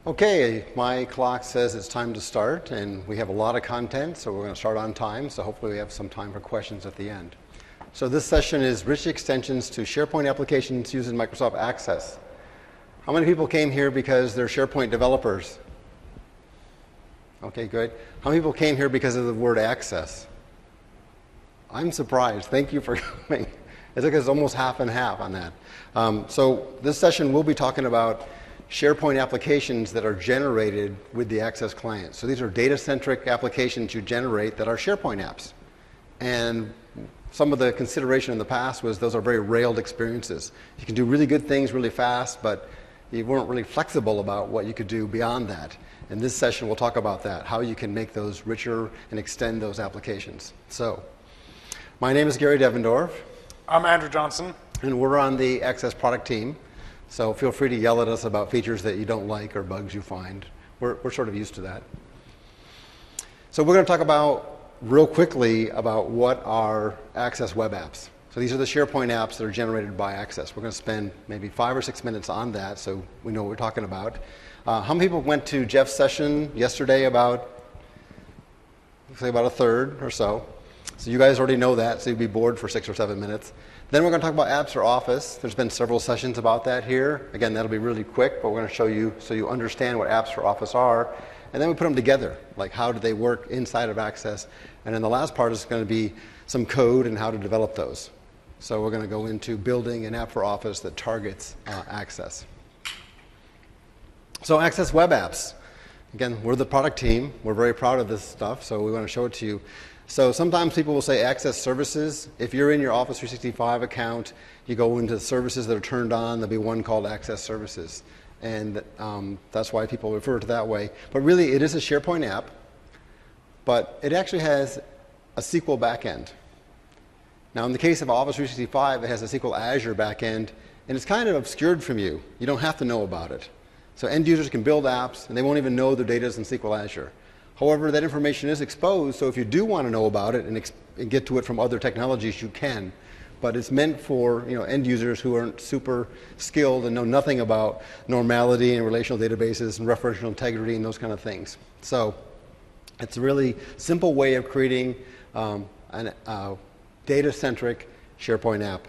Okay, my clock says it's time to start, and we have a lot of content, so we're going to start on time, so hopefully we have some time for questions at the end. So this session is rich extensions to SharePoint applications using Microsoft Access. How many people came here because they're SharePoint developers? Okay, good. How many people came here because of the word access? I'm surprised. Thank you for coming. It's like it's almost half and half on that. So this session we'll be talking about SharePoint applications that are generated with the Access client. So these are data-centric applications you generate that are SharePoint apps. And some of the consideration in the past was those are very railed experiences. You can do really good things really fast, but you weren't really flexible about what you could do beyond that. In this session, we'll talk about that, how you can make those richer and extend those applications. So, my name is Gary Devendorf. I'm Andrew Johnson. And we're on the Access product team. So feel free to yell at us about features that you don't like or bugs you find. We're sort of used to that. So we're going to talk about, real quickly, about what are Access web apps. So these are the SharePoint apps that are generated by Access. We're going to spend maybe 5 or 6 minutes on that so we know what we're talking about. How many people went to Jeff's session yesterday? About a third or so. So you guys already know that, so you'll be bored for 6 or 7 minutes. Then we're going to talk about apps for Office. There's been several sessions about that here. Again, that'll be really quick, but we're going to show you so you understand what apps for Office are. And then we put them together, like how do they work inside of Access. And then the last part is going to be some code and how to develop those. So we're going to go into building an app for Office that targets Access. So Access web apps. Again, we're the product team. We're very proud of this stuff, so we want to show it to you. So sometimes people will say Access services. If you're in your Office 365 account, you go into services that are turned on, there'll be one called Access services. And that's why people refer to it that way. But really, it is a SharePoint app, but it actually has a SQL backend. Now, in the case of Office 365, it has a SQL Azure backend, and it's kind of obscured from you. You don't have to know about it. So end users can build apps, and they won't even know their data is in SQL Azure. However, that information is exposed, so if you do want to know about it and get to it from other technologies, you can. But it's meant for end users who aren't super skilled and know nothing about normality and relational databases and referential integrity and those kind of things. So it's a really simple way of creating a data-centric SharePoint app.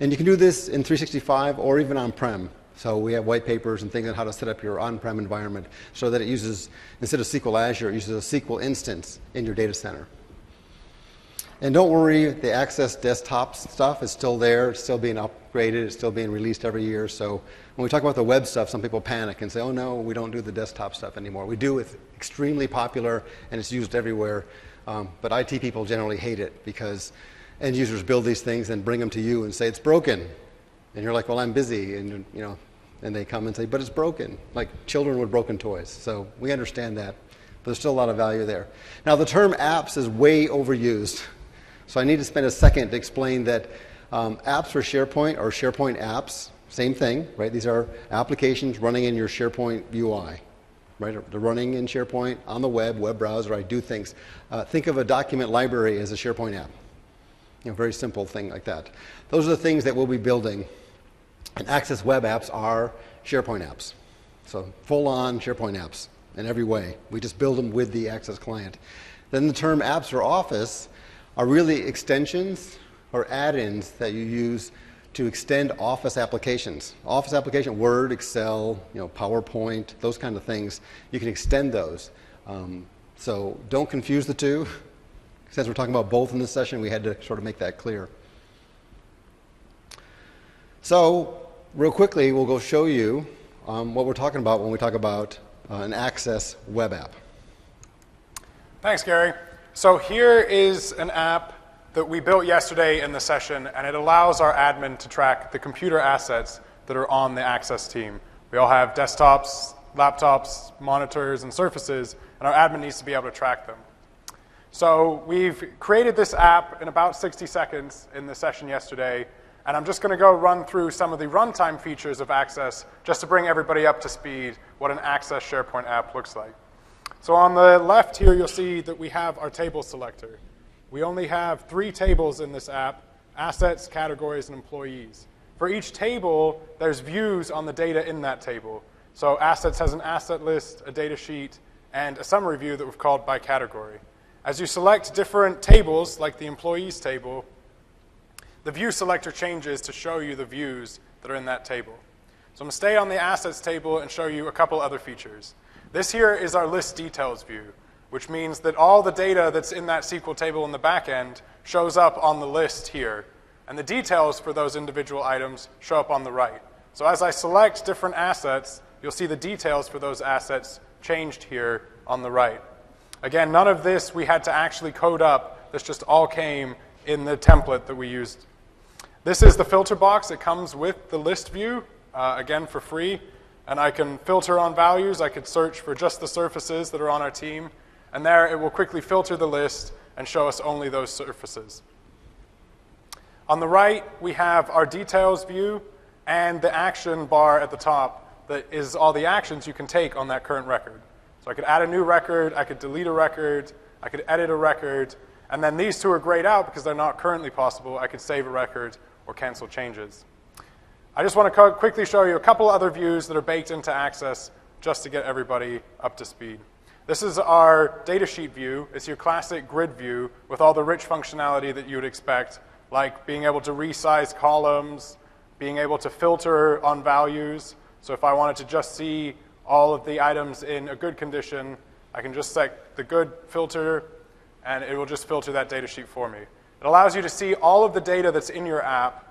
And you can do this in 365 or even on-prem. So we have white papers and things on how to set up your on-prem environment so that it uses, instead of SQL Azure, it uses a SQL instance in your data center. And don't worry, the Access desktop stuff is still there. It's still being upgraded. It's still being released every year. So when we talk about the web stuff, some people panic and say, oh, no, we don't do the desktop stuff anymore. We do. It's extremely popular, and it's used everywhere. But IT people generally hate it because end users build these things and bring them to you and say, it's broken. And you're like, well, I'm busy. And, and they come and say, but it's broken, like children with broken toys. So we understand that, but there's still a lot of value there. Now, the term apps is way overused. So I need to spend a second to explain that apps for SharePoint are SharePoint apps, same thing, right? These are applications running in your SharePoint UI, right? They're running in SharePoint on the web browser. I do things. Think of a document library as a SharePoint app. Very simple thing like that. Those are the things that we'll be building. And Access web apps are SharePoint apps. So full-on SharePoint apps in every way. We just build them with the Access client. Then the term apps for Office are really extensions or add-ins that you use to extend Office applications. Office application, Word, Excel, PowerPoint, those kind of things. You can extend those. So don't confuse the two. Since we're talking about both in this session, we had to sort of make that clear. So real quickly, we'll go show you what we're talking about when we talk about an Access web app. Thanks, Gary. So here is an app that we built yesterday in the session, and it allows our admin to track the computer assets that are on the Access team. We all have desktops, laptops, monitors, and surfaces, and our admin needs to be able to track them. So we've created this app in about 60 seconds in the session yesterday, and I'm just going to go run through some of the runtime features of Access just to bring everybody up to speed what an Access SharePoint app looks like. So on the left here, you'll see that we have our table selector. We only have 3 tables in this app: assets, categories, and employees. For each table, there's views on the data in that table. So assets has an asset list, a data sheet, and a summary view that we've called by category. As you select different tables, like the employees table, the view selector changes to show you the views that are in that table. So I'm going to stay on the assets table and show you a couple other features. This here is our list details view, which means that all the data that's in that SQL table in the back end shows up on the list here. And the details for those individual items show up on the right. So as I select different assets, you'll see the details for those assets changed here on the right. Again, none of this we had to actually code up. This just all came in the template that we used. This is the filter box. It comes with the list view, again, for free. And I can filter on values. I could search for just the surfaces that are on our team. And there it will quickly filter the list and show us only those surfaces. On the right, we have our details view and the action bar at the top that is all the actions you can take on that current record. So I could add a new record, I could delete a record, I could edit a record, and then these two are grayed out because they're not currently possible. I could save a record or cancel changes. I just want to quickly show you a couple other views that are baked into Access just to get everybody up to speed. This is our datasheet view. It's your classic grid view with all the rich functionality that you would expect, like being able to resize columns, being able to filter on values. So if I wanted to just see all of the items in a good condition, I can just set the good filter, and it will just filter that datasheet for me. It allows you to see all of the data that's in your app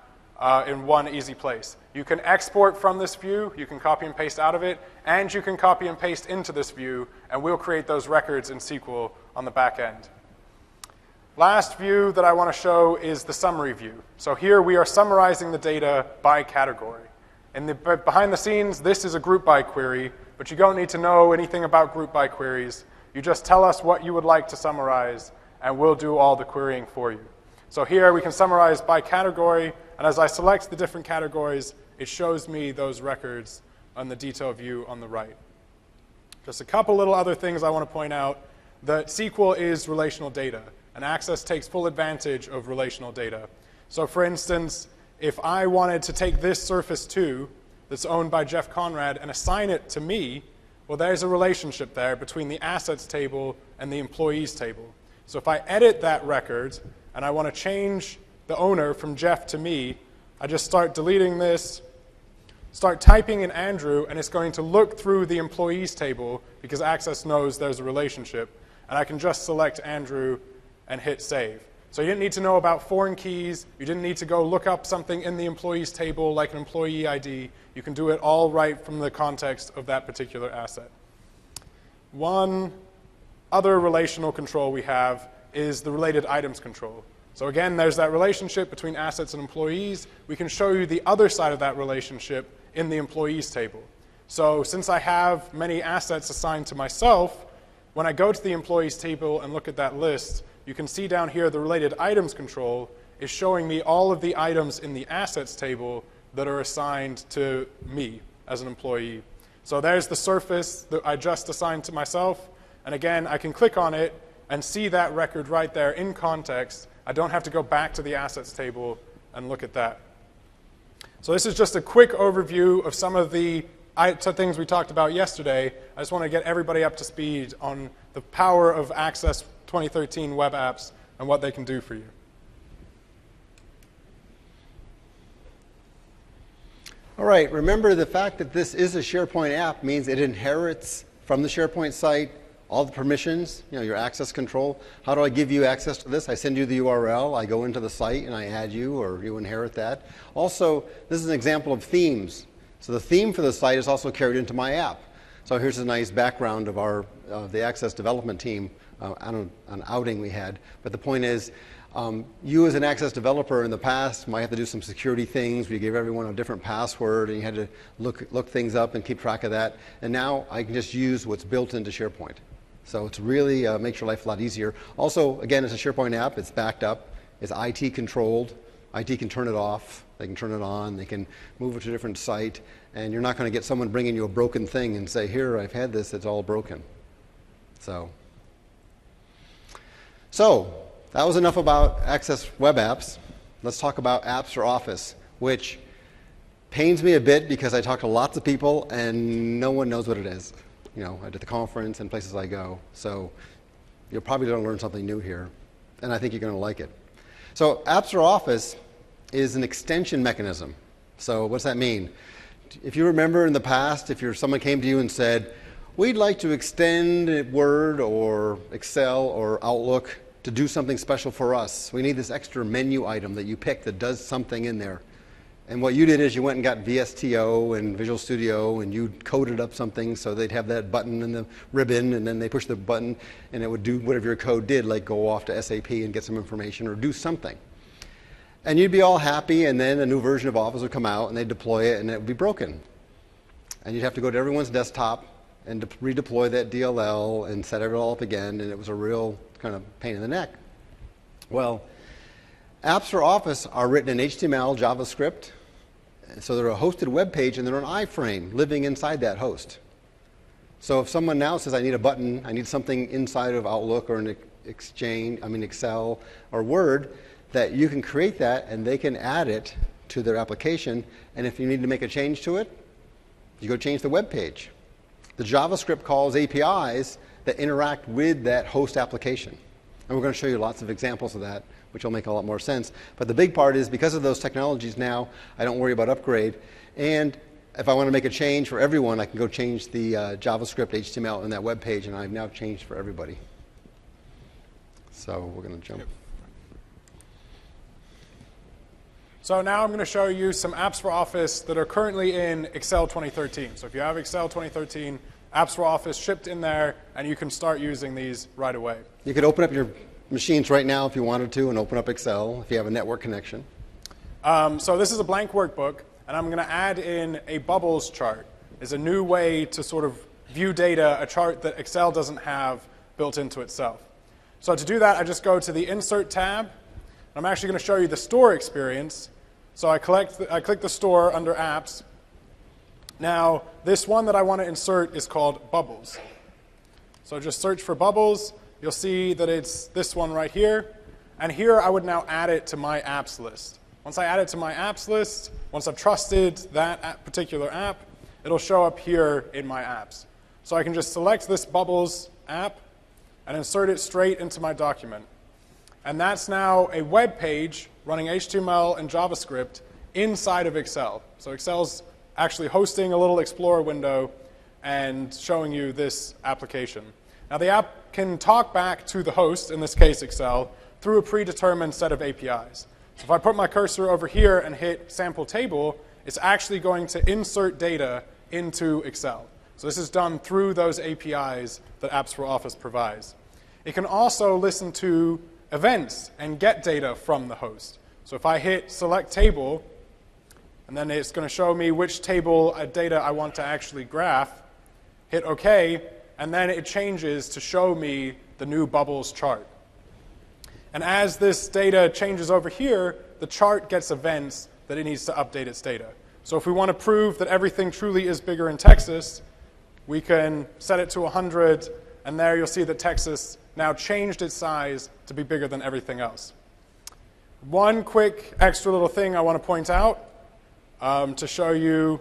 in one easy place. You can export from this view, you can copy and paste out of it, and you can copy and paste into this view, and we'll create those records in SQL on the back end. Last view that I want to show is the summary view. So here we are summarizing the data by category. Behind the scenes, this is a group by query, but you don't need to know anything about group by queries. You just tell us what you would like to summarize, and we'll do all the querying for you. So here we can summarize by category, and as I select the different categories, it shows me those records on the detail view on the right. Just a couple little other things I want to point out. That SQL is relational data, and Access takes full advantage of relational data. So for instance, if I wanted to take this Surface 2 that's owned by Jeff Conrad and assign it to me, well, there's a relationship there between the assets table and the employees table. So if I edit that record and I want to change the owner from Jeff to me, I just start deleting this, start typing in Andrew, and it's going to look through the employees table because Access knows there's a relationship, and I can just select Andrew and hit save. So you didn't need to know about foreign keys. You didn't need to go look up something in the employees table like an employee ID. You can do it all right from the context of that particular asset. One other relational control we have is the related items control. So again, there's that relationship between assets and employees. We can show you the other side of that relationship in the employees table. So since I have many assets assigned to myself, when I go to the employees table and look at that list, you can see down here the related items control is showing me all of the items in the assets table that are assigned to me as an employee. So there's the surface that I just assigned to myself. And again, I can click on it and see that record right there in context. I don't have to go back to the assets table and look at that. So this is just a quick overview of some of the things we talked about yesterday. I just want to get everybody up to speed on the power of Access 2013 web apps and what they can do for you. All right, remember the fact that this is a SharePoint app means it inherits from the SharePoint site all the permissions, your access control. How do I give you access to this? I send you the URL, I go into the site and I add you, or you inherit that. Also, this is an example of themes. So the theme for the site is also carried into my app. So here's a nice background of the Access development team on an outing we had. But the point is, you as an Access developer in the past might have to do some security things where you gave everyone a different password and you had to look things up and keep track of that. And now I can just use what's built into SharePoint. So it's really makes your life a lot easier. Also, again, it's a SharePoint app. It's backed up. It's IT controlled. IT can turn it off. They can turn it on. They can move it to a different site. And you're not going to get someone bringing you a broken thing and say, here, I've had this. It's all broken. So that was enough about Access web apps. Let's talk about apps for Office, which Pains me a bit because I talk to lots of people and no one knows what it is. You know, at the conference and places I go. So you're probably going to learn something new here, and I think you're going to like it. So Apps for Office is an extension mechanism. So what does that mean? If you remember in the past, if someone came to you and said, we'd like to extend Word or Excel or Outlook to do something special for us. We need this extra menu item that you pick that does something in there. And what you did is you went and got VSTO and Visual Studio and you coded up something so they'd have that button and the ribbon, and then they push the button and it would do whatever your code did, like go off to SAP and get some information or do something. And you'd be all happy, and then a new version of Office would come out and they'd deploy it and it would be broken. And you'd have to go to everyone's desktop and redeploy that DLL and set it all up again, and it was a real kind of pain in the neck. Well, apps for Office are written in HTML, JavaScript, so they're a hosted web page and they're an iframe living inside that host. So if someone now says, I need a button, I need something inside of Outlook or an Excel or Word, that you can create that and they can add it to their application, and if you need to make a change to it, you go change the web page. The JavaScript calls APIs that interact with that host application. And we're going to show you lots of examples of that, which will make a lot more sense. But the big part is because of those technologies now, I don't worry about upgrade. And if I want to make a change for everyone, I can go change the JavaScript HTML in that web page, and I've now changed for everybody. So we're going to jump. So now I'm going to show you some apps for Office that are currently in Excel 2013. So if you have Excel 2013, apps for Office shipped in there, and you can start using these right away. You could open up your machines right now if you wanted to and open up Excel if you have a network connection. So this is a blank workbook, and I'm going to add in a bubbles chart. It's a new way to sort of view data, a chart that Excel doesn't have built into itself. So to do that, I just go to the Insert tab. I'm actually going to show you the store experience. So I click the store under Apps. Now, this one that I want to insert is called Bubbles. So just search for Bubbles. You'll see that it's this one right here. And here I would now add it to my apps list. Once I add it to my apps list, once I've trusted that particular app, it'll show up here in my apps. So I can just select this Bubbles app and insert it straight into my document. And that's now a web page running HTML and JavaScript inside of Excel. So Excel's actually hosting a little Explorer window and showing you this application. Now the app can talk back to the host, in this case Excel, through a predetermined set of APIs. So if I put my cursor over here and hit sample table, it's actually going to insert data into Excel. So this is done through those APIs that Apps for Office provides. It can also listen to events and get data from the host. So if I hit select table, and then it's going to show me which table of data I want to actually graph, hit OK, and then it changes to show me the new bubbles chart. And as this data changes over here, the chart gets events that it needs to update its data. So if we want to prove that everything truly is bigger in Texas, we can set it to 100, and there you'll see that Texas now changed its size to be bigger than everything else. One quick extra little thing I want to point out to show you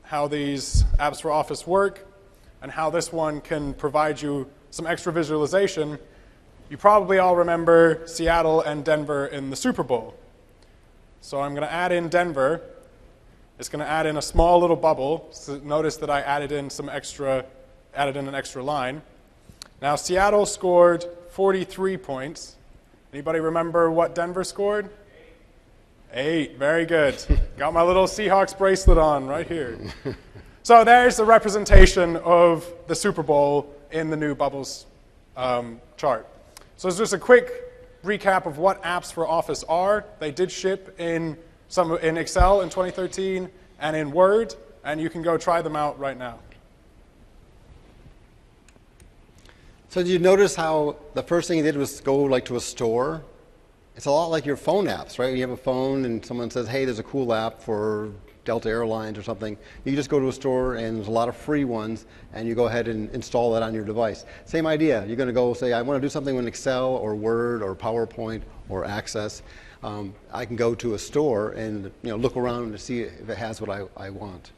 how these apps for Office work and how this one can provide you some extra visualization. You probably all remember Seattle and Denver in the Super Bowl. So I'm going to add in Denver. It's going to add in a small little bubble. So notice that I added in an extra line. Now Seattle scored 43 points. Anybody remember what Denver scored? 8. Very good. Got my little Seahawks bracelet on right here. So there's the representation of the Super Bowl in the new bubbles chart. So it's just a quick recap of what apps for Office are. They did ship in Excel in 2013 and in Word, and you can go try them out right now. So did you notice how the first thing you did was go to a store? It's a lot like your phone apps, right? When you have a phone and someone says, hey, there's a cool app for Delta Airlines or something. You just go to a store and there's a lot of free ones and you go ahead and install that on your device. Same idea. You're going to go say, I want to do something with Excel or Word or PowerPoint or Access. I can go to a store and look around to see if it has what I want.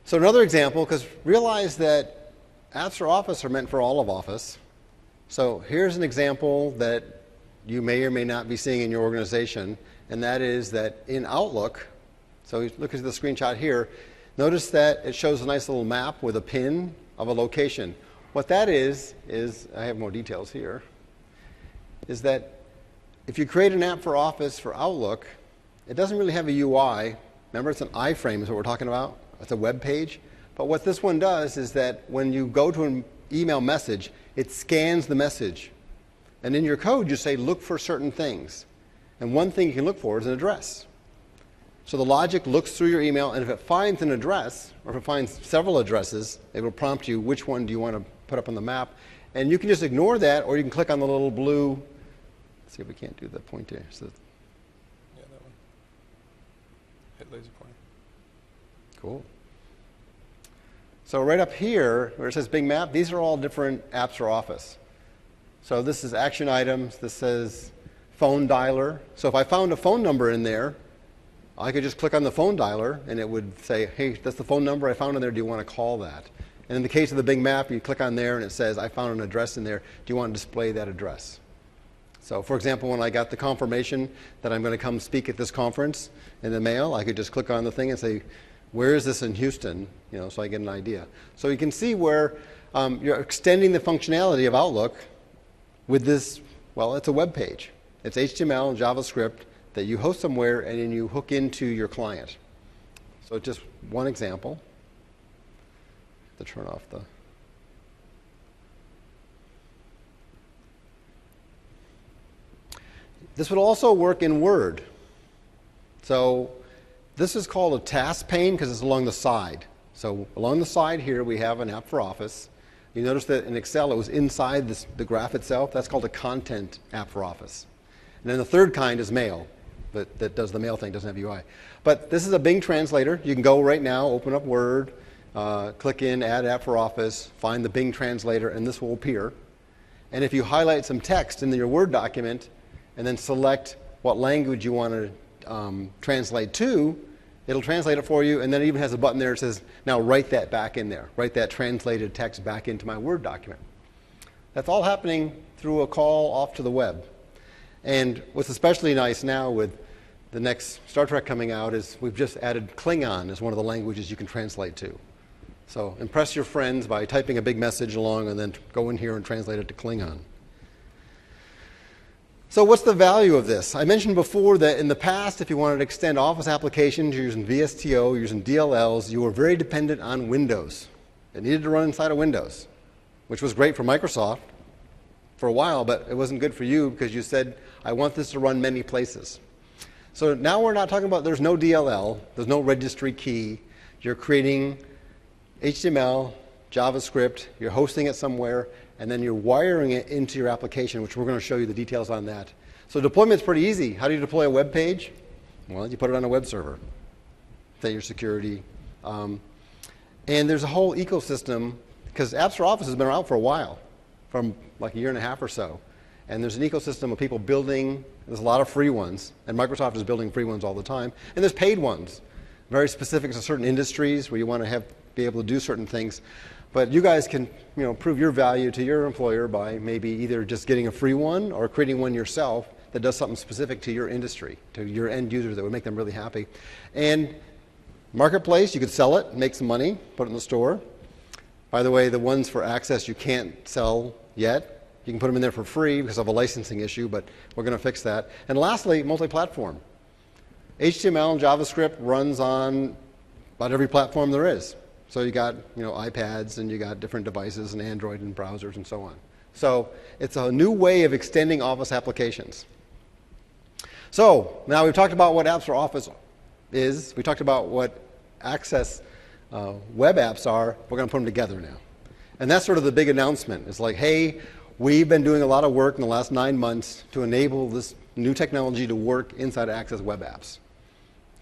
So another example, because realize that apps for Office are meant for all of Office. So here's an example that you may or may not be seeing in your organization, and that is that in Outlook, so you look at the screenshot here, notice that it shows a nice little map with a pin of a location. What that is, I have more details here, is that if you create an app for Office for Outlook, it doesn't really have a UI. Remember, it's an iframe is what we're talking about. It's a web page. But what this one does is that when you go to an email message, it scans the message. And in your code, you say, look for certain things. And one thing you can look for is an address. So the logic looks through your email, and if it finds an address, or if it finds several addresses, it will prompt you which one do you want to put up on the map. And you can just ignore that, or you can click on the little blue. Let's see if we can't do the pointer. So, yeah, that one. Hit laser pointer. Cool. So right up here, where it says Big Map, these are all different apps for Office. So this is action items. This says phone dialer. So if I found a phone number in there, I could just click on the phone dialer, and it would say, hey, that's the phone number I found in there. Do you want to call that? And in the case of the Big Map, you click on there, and it says, I found an address in there. Do you want to display that address? So for example, when I got the confirmation that I'm going to come speak at this conference in the mail, I could just click on the thing and say, where is this in Houston? So I get an idea. So you can see where you're extending the functionality of Outlook with this, well, it's a web page. It's HTML and JavaScript that you host somewhere and then you hook into your client. So just one example. To turn off the. This would also work in Word. So this is called a task pane because it's along the side. So along the side here we have an app for Office. You notice that in Excel it was inside the graph itself. That's called a content app for Office. And then the third kind is mail. That does the mail thing, doesn't have UI. But this is a Bing translator. You can go right now, open up Word, click in, add app for Office, find the Bing translator, and this will appear. And if you highlight some text in your Word document and then select what language you want to translate to, it'll translate it for you, and then it even has a button there that says, now write that back in there. Write that translated text back into my Word document. That's all happening through a call off to the web. And what's especially nice now with the next Star Trek coming out is we've just added Klingon as one of the languages you can translate to. So impress your friends by typing a big message along and then go in here and translate it to Klingon. So what's the value of this? I mentioned before that in the past, if you wanted to extend Office applications, you're using VSTO, you're using DLLs, you were very dependent on Windows. It needed to run inside of Windows, which was great for Microsoft for a while, but it wasn't good for you because you said, I want this to run many places. So now we're not talking about there's no DLL, there's no registry key. You're creating HTML, JavaScript, you're hosting it somewhere, and then you're wiring it into your application, which we're going to show you the details on that. So deployment's pretty easy. How do you deploy a web page? Well, you put it on a web server. Set your security. And there's a whole ecosystem, because Apps for Office has been around for a while, from like a year and a half or so. And there's an ecosystem of people building. There's a lot of free ones, and Microsoft is building free ones all the time. And there's paid ones, very specific to certain industries where you want to be able to do certain things. But you guys can prove your value to your employer by maybe either just getting a free one or creating one yourself that does something specific to your industry, to your end user that would make them really happy. And Marketplace, you could sell it, make some money, put it in the store. By the way, the ones for Access you can't sell yet. You can put them in there for free because of a licensing issue, but we're going to fix that. And lastly, multi-platform. HTML and JavaScript runs on about every platform there is. So you got iPads and you got different devices and Android and browsers and so on. So it's a new way of extending Office applications. So now we've talked about what Apps for Office is. We talked about what Access web apps are. We're going to put them together now. And that's sort of the big announcement. It's like, hey, we've been doing a lot of work in the last 9 months to enable this new technology to work inside of Access web apps.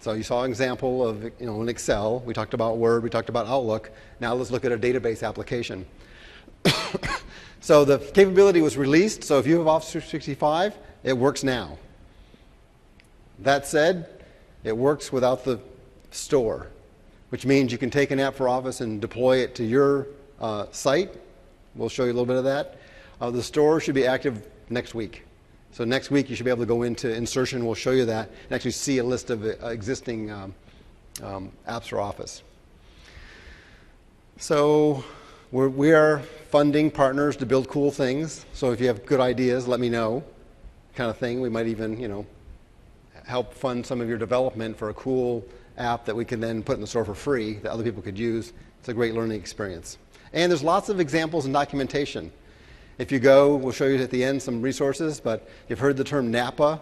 So you saw an example of in Excel. We talked about Word. We talked about Outlook. Now let's look at a database application. So the capability was released, so if you have Office 365, it works now. That said, it works without the store, which means you can take an app for Office and deploy it to your site. We'll show you a little bit of that. The store should be active next week. So next week you should be able to go into insertion, we'll show you that, and actually see a list of existing apps for Office. So we are funding partners to build cool things. So if you have good ideas, let me know, kind of thing. We might even, help fund some of your development for a cool app that we can then put in the store for free that other people could use. It's a great learning experience. And there's lots of examples and documentation. If you go, we'll show you at the end some resources, but you've heard the term NAPA.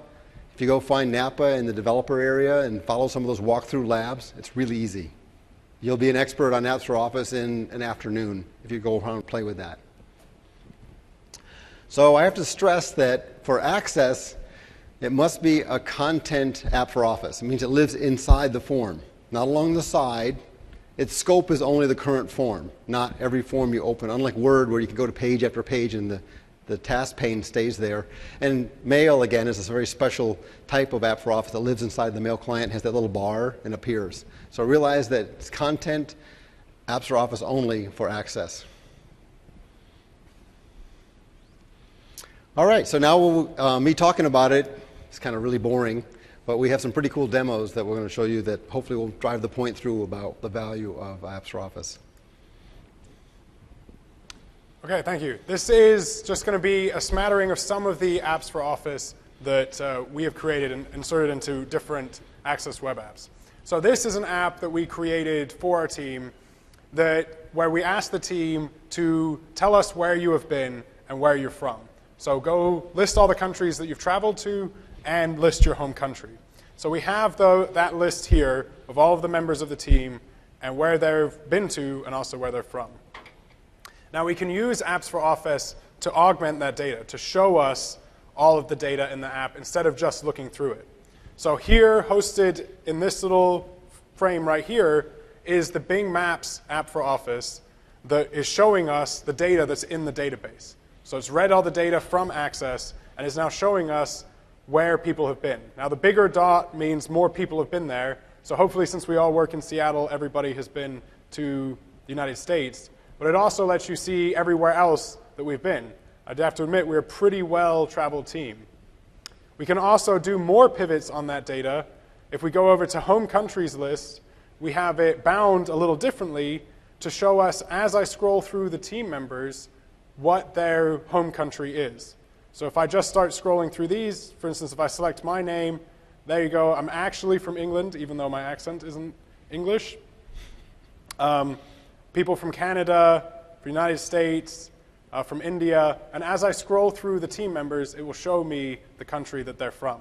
If you go find NAPA in the developer area and follow some of those walkthrough labs, it's really easy. You'll be an expert on apps for Office in an afternoon if you go around and play with that. So I have to stress that for Access, it must be a content app for Office. It means it lives inside the form, not along the side. Its scope is only the current form, not every form you open, unlike Word where you can go to page after page and the task pane stays there. And Mail, again, is a very special type of app for Office that lives inside the Mail client, has that little bar, and appears. So realize that it's content apps for Office only for Access. All right, so now me talking about it is kind of really boring, but we have some pretty cool demos that we're going to show you that hopefully will drive the point through about the value of apps for Office. Okay, thank you. This is just going to be a smattering of some of the apps for Office that we have created and inserted into different Access web apps. So this is an app that we created for our team where we asked the team to tell us where you have been and where you're from. So go list all the countries that you've traveled to and list your home country. So we have that list here of all of the members of the team and where they've been to and also where they're from. Now we can use apps for Office to augment that data, to show us all of the data in the app instead of just looking through it. So here, hosted in this little frame right here, is the Bing Maps app for Office that is showing us the data that's in the database. So it's read all the data from Access and is now showing us where people have been. Now the bigger dot means more people have been there. So hopefully since we all work in Seattle, everybody has been to the United States. But it also lets you see everywhere else that we've been. I'd have to admit, we're a pretty well-traveled team. We can also do more pivots on that data. If we go over to Home Countries list, we have it bound a little differently to show us, as I scroll through the team members, what their home country is. So if I just start scrolling through these, for instance, if I select my name, there you go. I'm actually from England, even though my accent isn't English. People from Canada, from the United States, from India. And as I scroll through the team members, it will show me the country that they're from.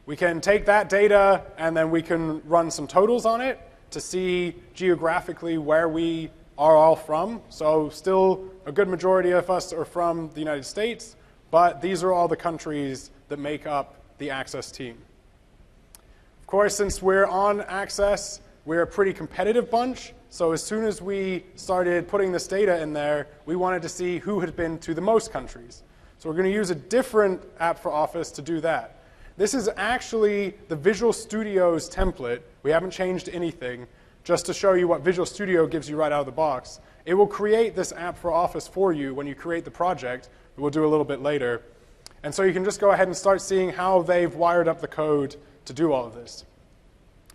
We can take that data and then we can run some totals on it to see geographically where we are all from. So still a good majority of us are from the United States, but these are all the countries that make up the Access team. Of course, since we're on Access, we're a pretty competitive bunch. So as soon as we started putting this data in there, we wanted to see who had been to the most countries. So we're going to use a different app for Office to do that. This is actually the Visual Studio's template. We haven't changed anything, just to show you what Visual Studio gives you right out of the box. It will create this app for Office for you when you create the project. We'll do a little bit later. And so you can just go ahead and start seeing how they've wired up the code to do all of this.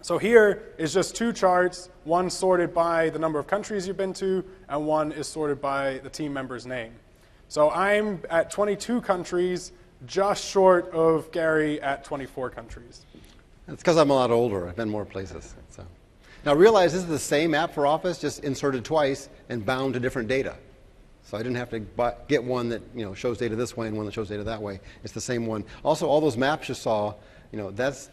So here is just two charts, one sorted by the number of countries you've been to, and one is sorted by the team member's name. So I'm at 22 countries, just short of Gary at 24 countries. That's because I'm a lot older. I've been more places. So. Now realize this is the same app for Office, just inserted twice and bound to different data. So I didn't have to get one that shows data this way and one that shows data that way. It's the same one. Also, all those maps you saw, that's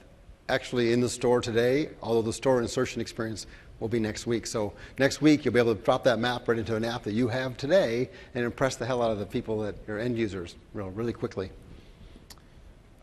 actually in the store today, although the store insertion experience will be next week. So next week, you'll be able to drop that map right into an app that you have today and impress the hell out of the people that your end users really quickly.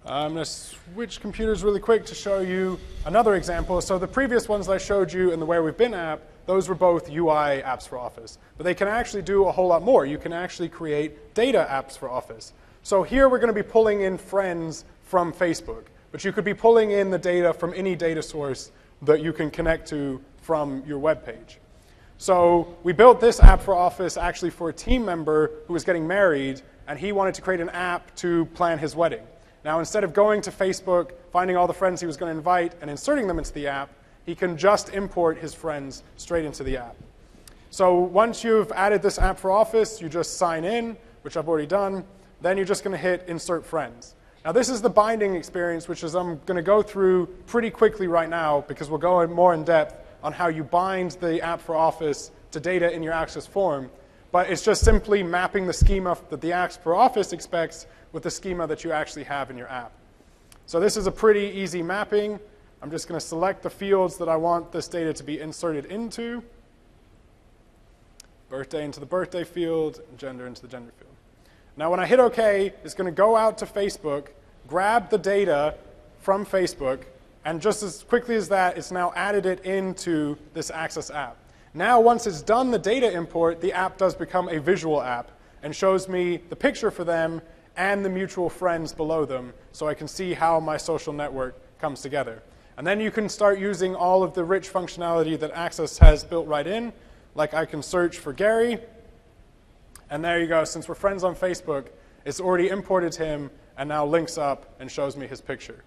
I'm going to switch computers really quick to show you another example. So the previous ones that I showed you in the Where We've Been app, those were both UI apps for Office. But they can actually do a whole lot more. You can actually create data apps for Office. So here we're going to be pulling in friends from Facebook. But you could be pulling in the data from any data source that you can connect to from your web page. So we built this app for Office actually for a team member who was getting married, and he wanted to create an app to plan his wedding. Now, instead of going to Facebook, finding all the friends he was going to invite, and inserting them into the app, he can just import his friends straight into the app. So once you've added this app for Office, you just sign in, which I've already done. Then you're just going to hit Insert Friends. Now, this is the binding experience, which is I'm going to go through pretty quickly right now, because we'll go more in depth on how you bind the app for Office to data in your Access form. But it's just simply mapping the schema that the app for Office expects with the schema that you actually have in your app. So this is a pretty easy mapping. I'm just going to select the fields that I want this data to be inserted into. Birthday into the birthday field, gender into the gender field. Now when I hit OK, it's going to go out to Facebook, grab the data from Facebook, and just as quickly as that, it's now added it into this Access app. Now once it's done the data import, the app does become a visual app and shows me the picture for them and the mutual friends below them, so I can see how my social network comes together. And then you can start using all of the rich functionality that Access has built right in, like I can search for Gary, and there you go. Since we're friends on Facebook, it's already imported him and now links up and shows me his picture.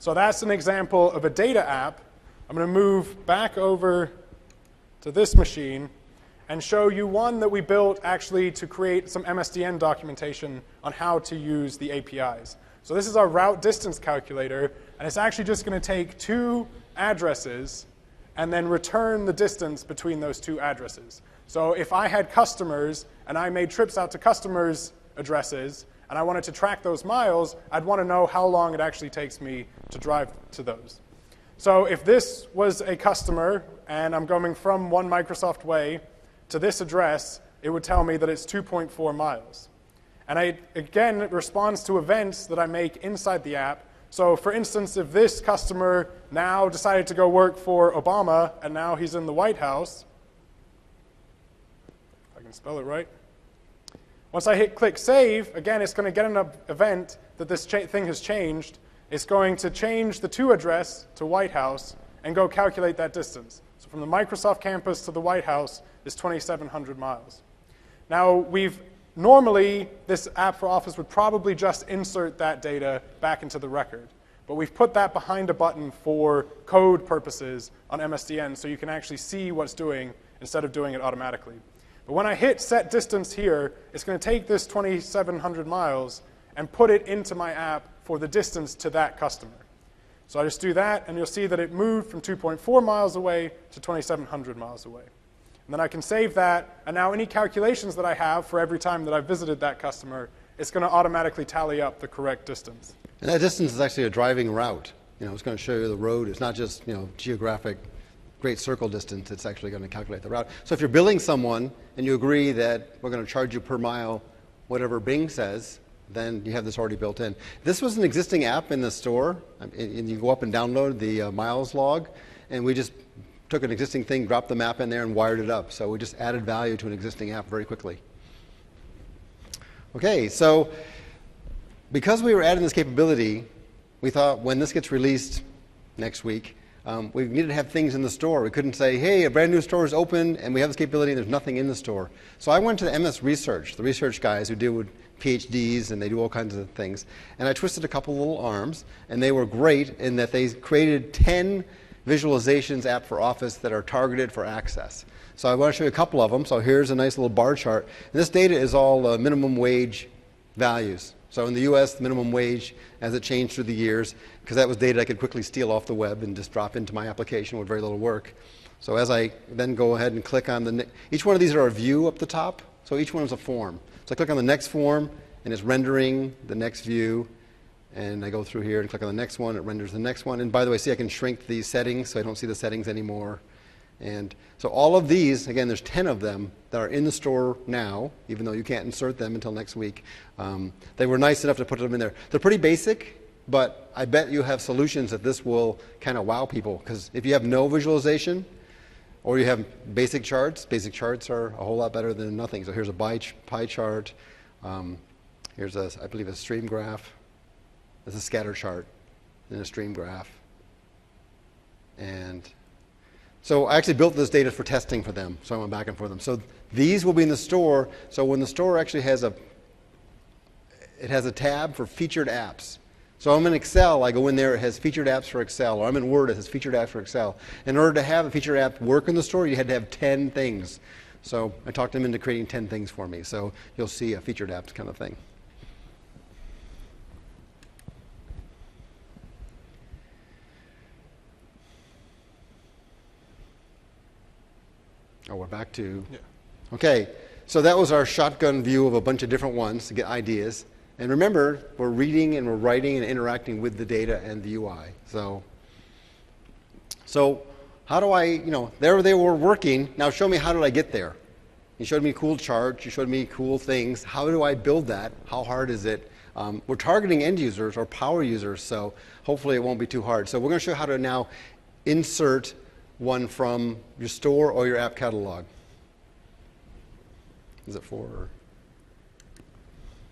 So that's an example of a data app. I'm going to move back over to this machine and show you one that we built actually to create some MSDN documentation on how to use the APIs. So this is our route distance calculator, and it's actually just going to take two addresses and then return the distance between those two addresses. So if I had customers and I made trips out to customers' addresses and I wanted to track those miles, I'd want to know how long it actually takes me to drive to those. So if this was a customer and I'm going from one Microsoft Way to this address, it would tell me that it's 2.4 miles. And again, it responds to events that I make inside the app. So for instance, if this customer now decided to go work for Obama and now he's in the White House, if I can spell it right, once I hit click save, again, it's going to get an event that this thing has changed. It's going to change the to address to White House and go calculate that distance. So from the Microsoft campus to the White House is 2,700 miles. Now, normally, this app for Office would probably just insert that data back into the record. But we've put that behind a button for code purposes on MSDN so you can actually see what's doing instead of doing it automatically. But when I hit set distance here, it's going to take this 2,700 miles and put it into my app for the distance to that customer. So I just do that, and you'll see that it moved from 2.4 miles away to 2,700 miles away. And then I can save that, and now any calculations that I have for every time that I've visited that customer, it's going to automatically tally up the correct distance. And that distance is actually a driving route. It's going to show you the road. It's not just geographic great circle distance. It's actually going to calculate the route. So if you're billing someone and you agree that we're going to charge you per mile whatever Bing says, then you have this already built in. This was an existing app in the store, and you go up and download the miles log, and we just took an existing thing, dropped the map in there, and wired it up. So we just added value to an existing app very quickly. Okay, so because we were adding this capability, we thought when this gets released next week, we needed to have things in the store. We couldn't say, hey, a brand new store is open, and we have this capability, and there's nothing in the store. So I went to the MS Research, the research guys who deal with PhDs, and they do all kinds of things. And I twisted a couple little arms, and they were great in that they created 10 visualizations app for Office that are targeted for Access. So I want to show you a couple of them. So here's a nice little bar chart. And this data is all minimum wage values. So in the US, the minimum wage, as it changed through the years, because that was data I could quickly steal off the web and just drop into my application with very little work. So as I then go ahead and click on each one of these are a view up the top. So each one is a form. So I click on the next form, and it's rendering the next view. And I go through here and click on the next one. It renders the next one. And by the way, see, I can shrink these settings so I don't see the settings anymore. And so all of these, again, there's 10 of them that are in the store now, even though you can't insert them until next week. They were nice enough to put them in there. They're pretty basic, but I bet you have solutions that this will kind of wow people. Because if you have no visualization, Or you have basic charts. Basic charts are a whole lot better than nothing. So here's a pie chart. Here's, I believe, a stream graph. This is a scatter chart in a stream graph. And so I actually built this data for testing for them, so I went back and forth them. So these will be in the store. So when the store actually has it has a tab for featured apps. So I'm in Excel, I go in there, it has featured apps for Excel, or I'm in Word, it has featured apps for Excel. In order to have a featured app work in the store, you had to have 10 things. So I talked them into creating 10 things for me. So you'll see a featured apps kind of thing. Oh, we're back to, Yeah. Okay, so that was our shotgun view of a bunch of different ones to get ideas. And remember, we're reading and we're writing and interacting with the data and the UI. So how do I, there they were working. Now show me, how did I get there? You showed me cool charts. You showed me cool things. How do I build that? How hard is it? We're targeting end users or power users, so hopefully it won't be too hard. So we're going to show you how to now insert one from your store or your app catalog. Is it 4? Or?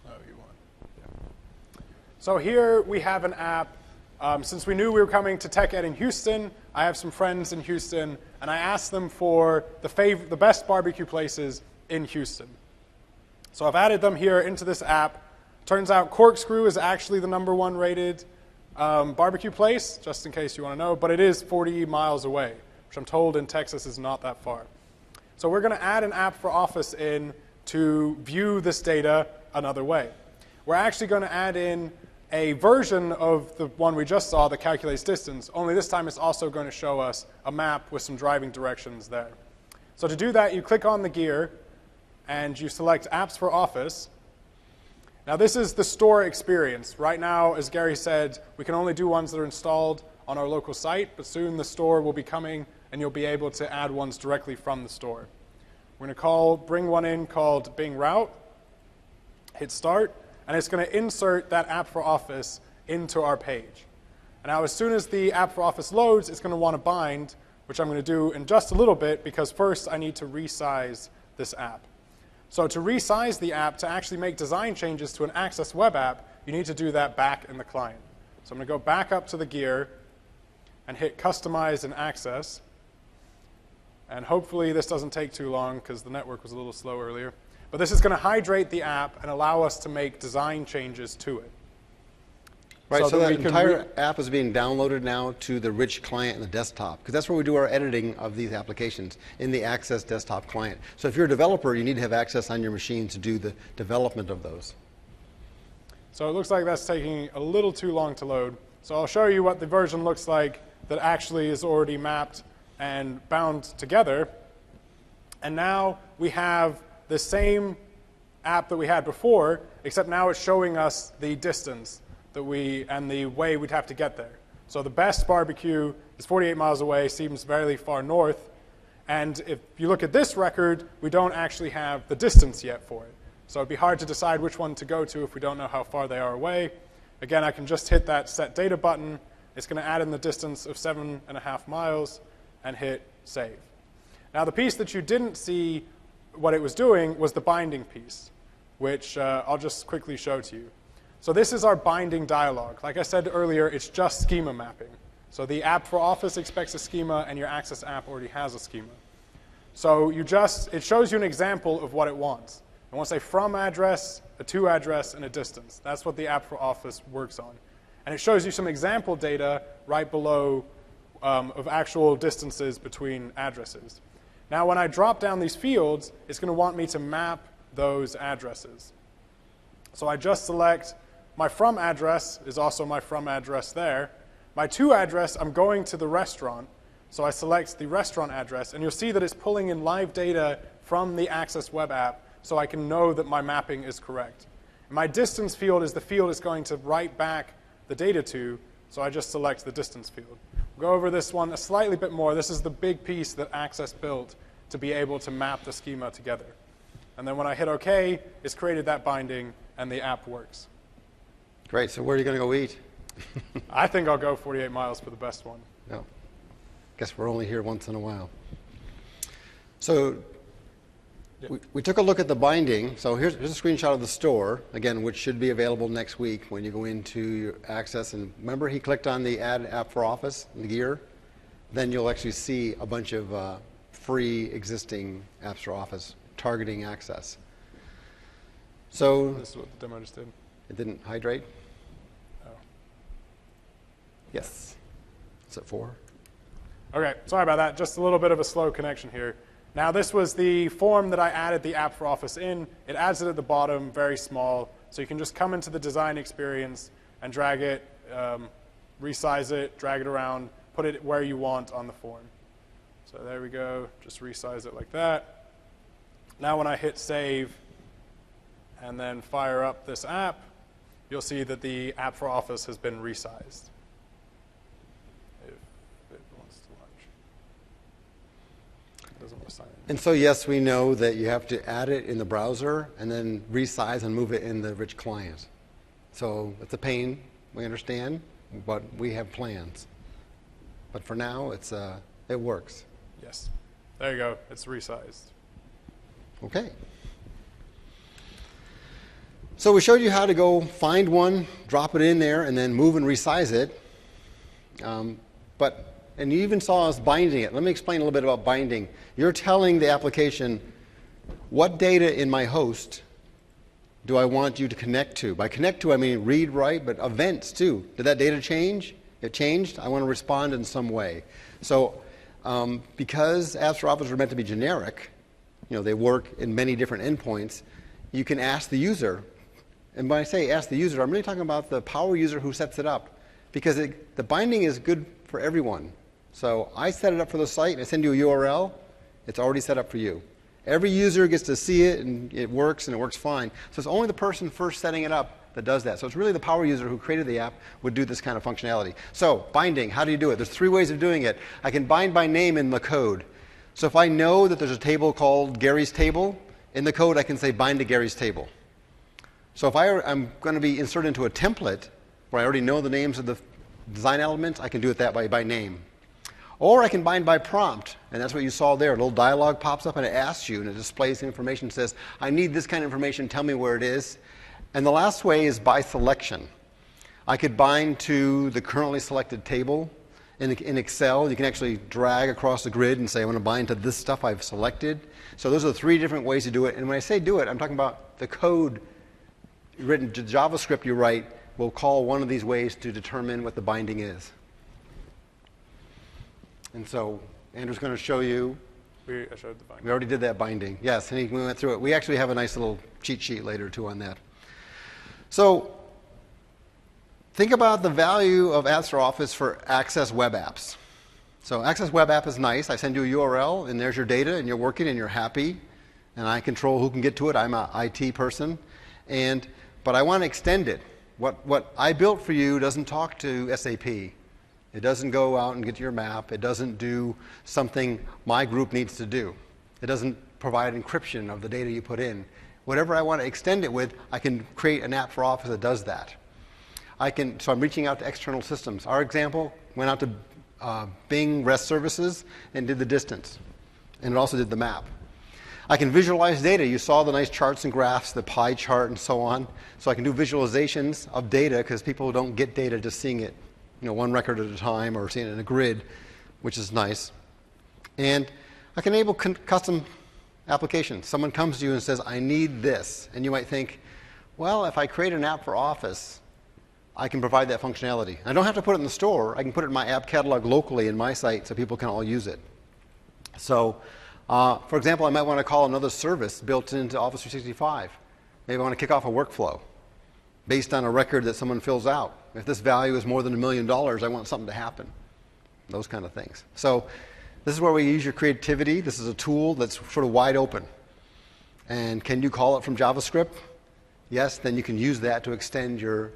Oh, you want. Yeah. So here we have an app. Since we knew we were coming to Tech Ed in Houston, I have some friends in Houston, and I asked them for the best barbecue places in Houston. So I've added them here into this app. Turns out Corkscrew is actually the #1 rated barbecue place, just in case you want to know, but it is 40 miles away, which I'm told in Texas is not that far. So we're going to add an app for Office in to view this data another way. We're actually going to add in a version of the one we just saw that calculates distance, only this time it's also going to show us a map with some driving directions there. So to do that, you click on the gear, and you select Apps for Office. Now this is the store experience. Right now, as Gary said, we can only do ones that are installed on our local site, but soon the store will be coming, and you'll be able to add ones directly from the store. We're going to bring one in called Bing Route, hit Start, and it's going to insert that app for Office into our page. And now as soon as the app for Office loads, it's going to want to bind, which I'm going to do in just a little bit, because first I need to resize this app. So to resize the app, to actually make design changes to an Access web app, you need to do that back in the client. So I'm going to go back up to the gear and hit Customize in Access. And hopefully this doesn't take too long, because the network was a little slow earlier. But this is going to hydrate the app and allow us to make design changes to it. Right, so that entire app is being downloaded now to the rich client and the desktop, because that's where we do our editing of these applications, in the Access desktop client. So if you're a developer, you need to have access on your machine to do the development of those. So it looks like that's taking a little too long to load. So I'll show you what the version looks like that actually is already mapped and bound together. And now we have the same app that we had before, except now it's showing us the distance that and the way we'd have to get there. So the best barbecue is 48 miles away, seems very far north. And if you look at this record, we don't actually have the distance yet for it. So it'd be hard to decide which one to go to if we don't know how far they are away. Again, I can just hit that Set Data button. It's going to add in the distance of 7.5 miles and hit Save. Now the piece that you didn't see what it was doing was the binding piece, which I'll just quickly show to you. So this is our binding dialog. Like I said earlier, it's just schema mapping. So the app for Office expects a schema, and your Access app already has a schema. So it shows you an example of what it wants. It wants a from address, a to address, and a distance. That's what the app for Office works on. And it shows you some example data right below of actual distances between addresses. Now when I drop down these fields, it's going to want me to map those addresses. So I just select my from address is also my from address there. My to address, I'm going to the restaurant. So I select the restaurant address, and you'll see that it's pulling in live data from the Access web app, so I can know that my mapping is correct. And my distance field is the field it's going to write back the data to, so I just select the distance field. We'll go over this one a slightly bit more. This is the big piece that Access built to be able to map the schema together. And then when I hit OK, it's created that binding, and the app works. Great. So where are you going to go eat? I think I'll go 48 miles for the best one. No. Guess we're only here once in a while. So Yeah. we took a look at the binding. So here's a screenshot of the store, again, which should be available next week when you go into your Access. And remember, he clicked on the Add App for Office, the gear. Then you'll actually see a bunch of free existing apps for Office targeting Access. So This is what the demo just did. it didn't hydrate? Oh. Yes. Is it 4? Okay, sorry about that. Just a little bit of a slow connection here. Now this was the form that I added the app for Office in. It adds it at the bottom, very small. So you can just come into the design experience and drag it, resize it, drag it around, put it where you want on the form. So there we go, just resize it like that. Now when I hit save and then fire up this app, you'll see that the app for Office has been resized. If it wants to launch. It doesn't want to sign in. And so, yes, we know that you have to add it in the browser and then resize and move it in the rich client. So it's a pain, we understand, but we have plans. But for now, it works. Yes. There you go. It's resized. Okay. So we showed you how to go find one, drop it in there, and then move and resize it. And you even saw us binding it. Let me explain a little bit about binding. You're telling the application, what data in my host do I want you to connect to? By connect to, I mean read, write, but events too. Did that data change? It changed. I want to respond in some way. So because apps for Office are meant to be generic, they work in many different endpoints, you can ask the user. And when I say ask the user, I'm really talking about the power user who sets it up. Because the binding is good for everyone. So I set it up for the site, and I send you a URL. It's already set up for you. Every user gets to see it, and it works fine. So it's only the person first setting it up that does that. So it's really the power user who created the app would do this kind of functionality. So binding, how do you do it? There's 3 ways of doing it. I can bind by name in the code. So if I know that there's a table called Gary's table, in the code I can say bind to Gary's table. So if I'm going to be inserted into a template where I already know the names of the design elements, I can do it that way by name. Or I can bind by prompt, and that's what you saw there. A little dialog pops up and it asks you, and it displays the information, says, I need this kind of information, tell me where it is. And the last way is by selection. I could bind to the currently selected table. In Excel, you can actually drag across the grid and say, I want to bind to this stuff I've selected. So those are the 3 different ways to do it. And when I say do it, I'm talking about the code written to JavaScript you write will call one of these ways to determine what the binding is. And so Andrew's going to show you. I showed the binding. We already did that binding. Yes, and we went through it. We actually have a nice little cheat sheet later, too, on that. So think about the value of Apps for Office for Access web apps. So Access web app is nice. I send you a URL, and there's your data, and you're working, and you're happy. And I control who can get to it. I'm an IT person. But I want to extend it. What I built for you doesn't talk to SAP. It doesn't go out and get to your map. It doesn't do something my group needs to do. It doesn't provide encryption of the data you put in. Whatever I want to extend it with, I can create an app for Office that does that. So I'm reaching out to external systems. Our example went out to Bing REST services and did the distance. And it also did the map. I can visualize data. You saw the nice charts and graphs, the pie chart and so on. So I can do visualizations of data because people don't get data just seeing it one record at a time or seeing it in a grid, which is nice. And I can enable custom applications. Someone comes to you and says, I need this. And you might think, well, if I create an app for Office, I can provide that functionality. I don't have to put it in the store. I can put it in my app catalog locally in my site so people can all use it. So, for example, I might want to call another service built into Office 365. Maybe I want to kick off a workflow based on a record that someone fills out. If this value is more than $1 million, I want something to happen. Those kind of things. So this is where we use your creativity. This is a tool that's sort of wide open. And can you call it from JavaScript? Yes, then you can use that to extend your,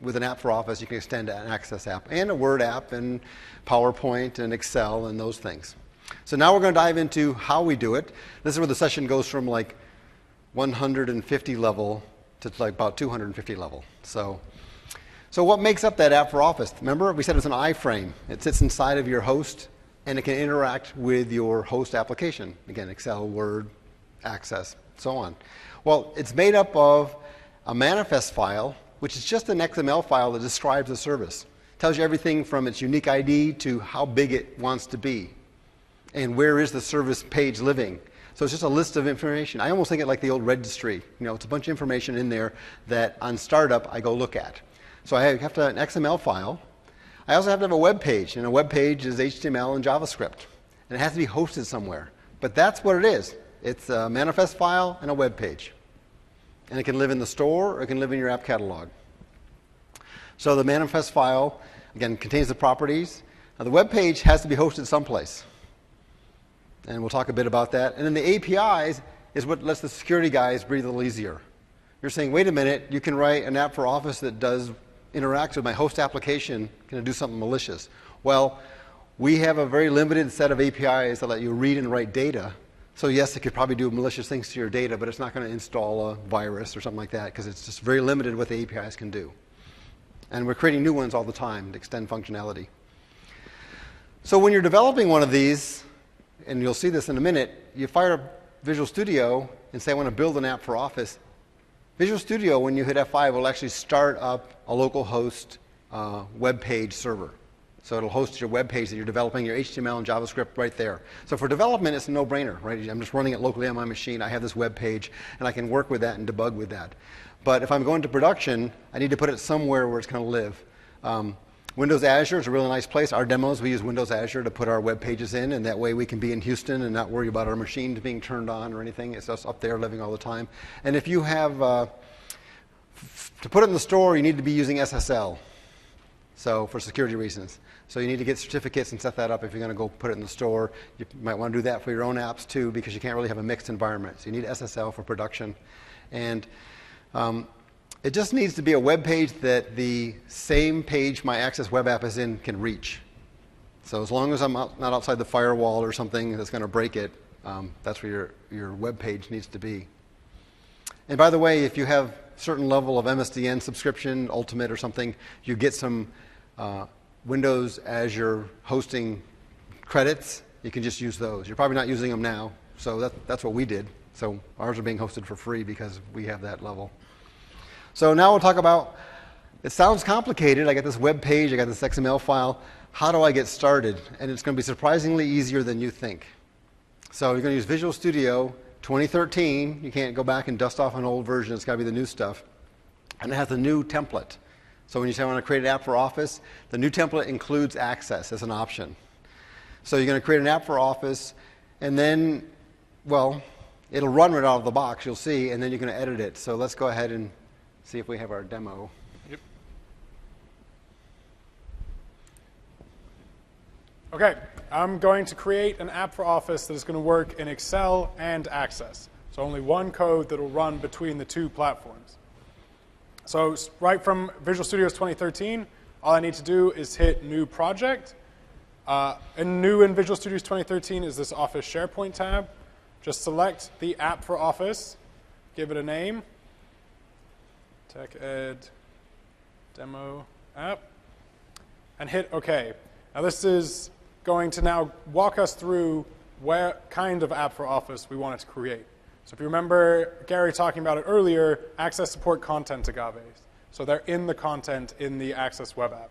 with an app for Office, you can extend an Access app and a Word app and PowerPoint and Excel and those things. So now we're going to dive into how we do it. This is where the session goes from like 150 level to like about 250 level. So what makes up that app for Office? Remember, we said it's an iframe. It sits inside of your host, and it can interact with your host application. Again, Excel, Word, Access, so on. Well, it's made up of a manifest file, which is just an XML file that describes the service. It tells you everything from its unique ID to how big it wants to be, and where is the service page living. So it's just a list of information. I almost think it like the old registry. It's a bunch of information in there that on startup I go look at. So I have to have an XML file. I also have to have a web page, and a web page is HTML and JavaScript, and it has to be hosted somewhere. But that's what it is. It's a manifest file and a web page. And it can live in the store, or it can live in your app catalog. So the manifest file, again, contains the properties. Now the web page has to be hosted someplace. And we'll talk a bit about that. And then the APIs is what lets the security guys breathe a little easier. You're saying, wait a minute, you can write an app for Office that interacts with my host application. Can it do something malicious? Well, we have a very limited set of APIs that let you read and write data. So yes, it could probably do malicious things to your data, but it's not going to install a virus or something like that, because it's just very limited what the APIs can do. And we're creating new ones all the time to extend functionality. So when you're developing one of these, and you'll see this in a minute, you fire up Visual Studio and say, I want to build an app for Office. Visual Studio, when you hit F5, will actually start up a local host web page server. So it'll host your web page that you're developing, your HTML and JavaScript right there. So for development, it's a no-brainer, right? I'm just running it locally on my machine. I have this web page, and I can work with that and debug with that. But if I'm going to production, I need to put it somewhere where it's going to live. Windows Azure is a really nice place. Our demos, we use Windows Azure to put our web pages in, and that way we can be in Houston and not worry about our machines being turned on or anything. It's just up there living all the time. And if you have, to put it in the store, you need to be using SSL, so for security reasons. So you need to get certificates and set that up if you're going to go put it in the store. You might want to do that for your own apps too, because you can't really have a mixed environment. So you need SSL for production. And it just needs to be a web page that the same page my Access web app is in can reach. So as long as I'm not outside the firewall or something that's going to break it, that's where your web page needs to be. And by the way, if you have a certain level of MSDN subscription, Ultimate or something, you get some Windows Azure hosting credits. You can just use those. You're probably not using them now, so that's what we did. So ours are being hosted for free because we have that level. So now we'll talk about, it sounds complicated. I got this web page, I got this XML file. How do I get started? And it's going to be surprisingly easier than you think. So you're going to use Visual Studio 2013. You can't go back and dust off an old version. It's got to be the new stuff. And it has a new template. So when you say I want to create an app for Office, the new template includes Access as an option. So you're going to create an app for Office, and then, well, it'll run right out of the box, you'll see, and then you're going to edit it. So let's go ahead and see if we have our demo. Yep. Okay, I'm going to create an app for Office that is going to work in Excel and Access. So only one code that will run between the two platforms. So right from Visual Studio's 2013, all I need to do is hit New Project. And new in Visual Studio's 2013 is this Office SharePoint tab. Just select the app for Office, give it a name, Tech Ed Demo App, and hit OK. Now this is going to now walk us through what kind of app for Office we want it to create. So if you remember Gary talking about it earlier, Access support content agaves. So they're in the content in the Access web app.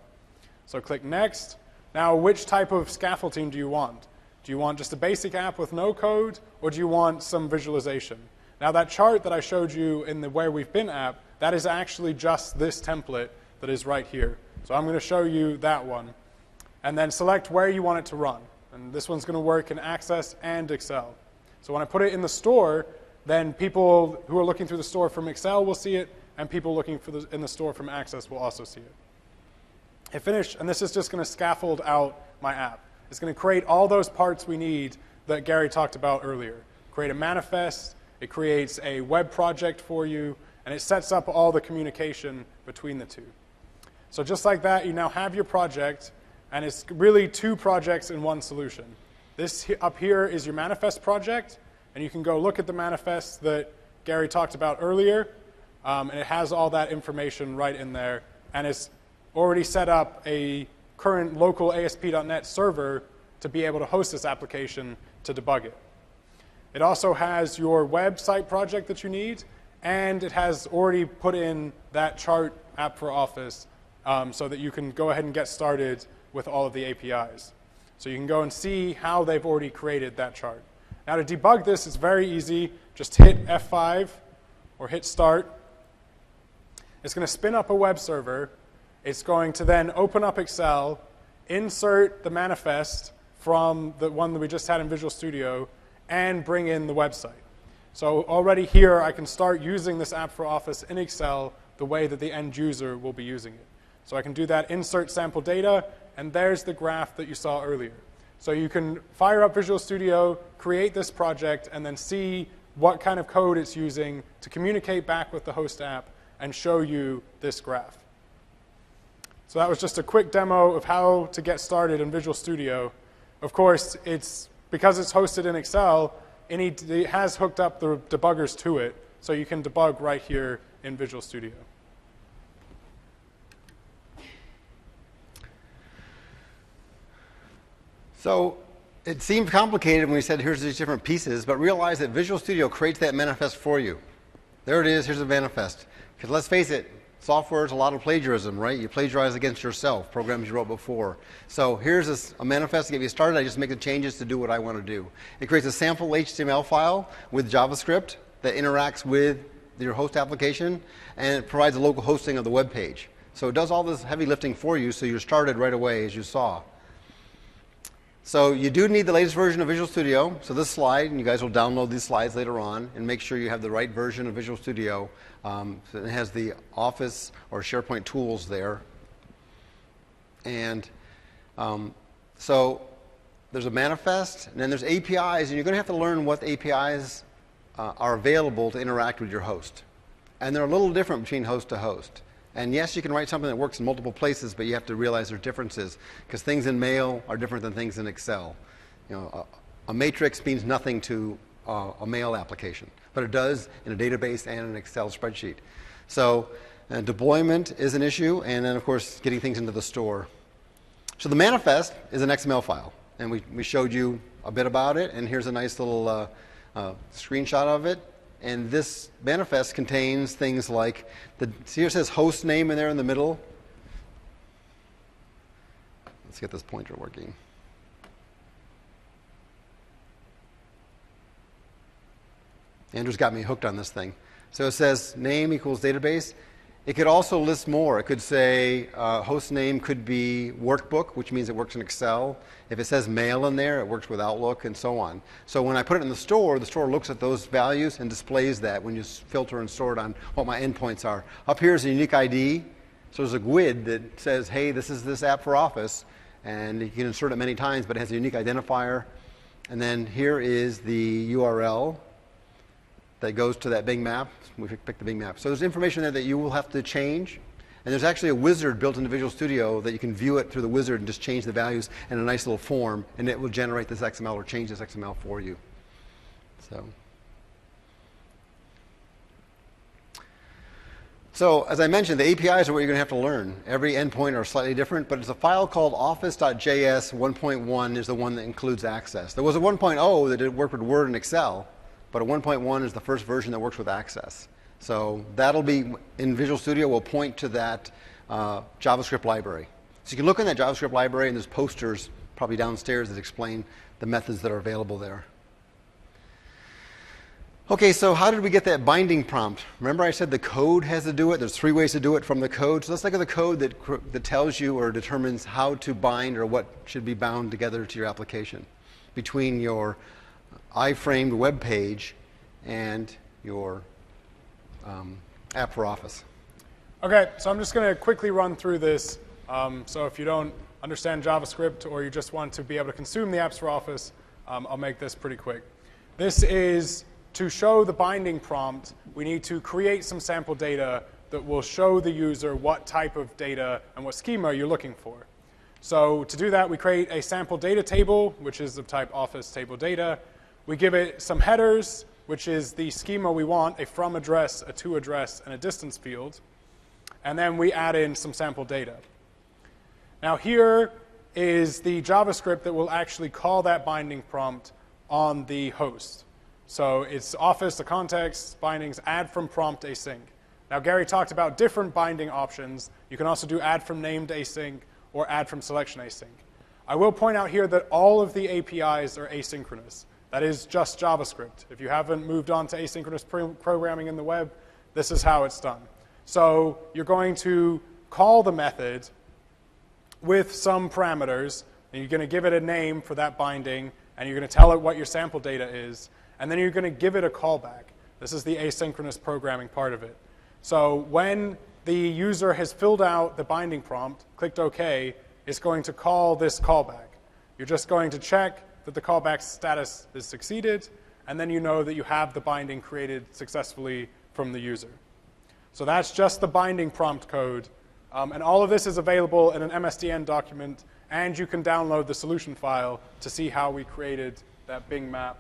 So click Next. Now which type of scaffolding do you want? Do you want just a basic app with no code, or do you want some visualization? Now that chart that I showed you in the Where We've Been app, that is actually just this template that is right here. So I'm going to show you that one. And then select where you want it to run. And this one's going to work in Access and Excel. So when I put it in the store, then people who are looking through the store from Excel will see it, and people looking in the store from Access will also see it. Hit Finish, and this is just going to scaffold out my app. It's going to create all those parts we need that Gary talked about earlier. Create a manifest, it creates a web project for you, and it sets up all the communication between the two. So just like that, you now have your project, and it's really two projects in one solution. This up here is your manifest project, and you can go look at the manifest that Gary talked about earlier, and it has all that information right in there, and it's already set up a current local ASP.NET server to be able to host this application to debug it. It also has your website project that you need, and it has already put in that chart app for Office so that you can go ahead and get started with all of the APIs. So you can go and see how they've already created that chart. Now to debug this, it's very easy. Just hit F5 or hit Start. It's going to spin up a web server. It's going to then open up Excel, insert the manifest from the one that we just had in Visual Studio, and bring in the website. So already here, I can start using this app for Office in Excel the way that the end user will be using it. So I can do that, insert sample data, and there's the graph that you saw earlier. So you can fire up Visual Studio, create this project, and then see what kind of code it's using to communicate back with the host app and show you this graph. So that was just a quick demo of how to get started in Visual Studio. Of course, because it's hosted in Excel, it has hooked up the debuggers to it, so you can debug right here in Visual Studio. So it seemed complicated when we said here's these different pieces, but realize that Visual Studio creates that manifest for you. There it is, here's a manifest. Because let's face it, software is a lot of plagiarism, right? You plagiarize against yourself, programs you wrote before. So here's a manifest to get you started. I just make the changes to do what I want to do. It creates a sample HTML file with JavaScript that interacts with your host application, and it provides a local hosting of the web page. So it does all this heavy lifting for you, so you're started right away, as you saw. So you do need the latest version of Visual Studio. So this slide, and you guys will download these slides later on, and make sure you have the right version of Visual Studio. So it has the Office or SharePoint tools there. And so there's a manifest, and then there's APIs, and you're going to have to learn what APIs are available to interact with your host. And they're a little different between host to host. And yes, you can write something that works in multiple places, but you have to realize there's differences, because things in Mail are different than things in Excel. You know, a matrix means nothing to a Mail application, but it does in a database and an Excel spreadsheet. So deployment is an issue, and then, of course, getting things into the store. So the manifest is an XML file, and we showed you a bit about it, and here's a nice little screenshot of it. And this manifest contains things like, see here it says host name in there in the middle. Let's get this pointer working. Andrew's got me hooked on this thing. So it says name equals database. It could also list more. It could say host name could be workbook, which means it works in Excel. If it says mail in there, it works with Outlook, and so on. So when I put it in the store looks at those values and displays that when you filter and sort on what my endpoints are. Up here is a unique ID. So there's a GUID that says, hey, this is this app for Office. And you can insert it many times, but it has a unique identifier. And then here is the URL that goes to that Bing map. We picked the Bing map. So there's information there that you will have to change. And there's actually a wizard built into Visual Studio that you can view it through the wizard and just change the values in a nice little form, and it will generate this XML or change this XML for you. So as I mentioned, the APIs are what you're going to have to learn. Every endpoint are slightly different, but it's a file called office.js 1.1 is the one that includes access. There was a 1.0 that did work with Word and Excel, but a 1.1 is the first version that works with access. So that'll be, in Visual Studio, will point to that JavaScript library. So you can look in that JavaScript library, and there's posters probably downstairs that explain the methods that are available there. Okay, so how did we get that binding prompt? Remember I said the code has to do it? There's 3 ways to do it from the code. So let's look at the code that tells you or determines how to bind or what should be bound together to your application between your iframed web page and your app for Office. Okay, so I'm just going to quickly run through this. So if you don't understand JavaScript or you just want to be able to consume the apps for Office, I'll make this pretty quick. This is to show the binding prompt. We need to create some sample data that will show the user what type of data and what schema you're looking for. So to do that, we create a sample data table, which is of type Office table data. We give it some headers, which is the schema we want, a from address, a to address, and a distance field. And then we add in some sample data. Now here, is the JavaScript that will actually call that binding prompt on the host. So it's Office, the context, bindings, add from prompt async. Now, Gary talked about different binding options. You can also do add from named async or add from selection async. I will point out here that all of the APIs are asynchronous. That is just JavaScript. If you haven't moved on to asynchronous programming in the web, this is how it's done. So you're going to call the method with some parameters, and you're going to give it a name for that binding, and you're going to tell it what your sample data is, and then you're going to give it a callback. This is the asynchronous programming part of it. So when the user has filled out the binding prompt, clicked OK, it's going to call this callback. You're just going to check that the callback status is succeeded, and then you know that you have the binding created successfully from the user. So that's just the binding prompt code. And all of this is available in an MSDN document, and you can download the solution file to see how we created that Bing map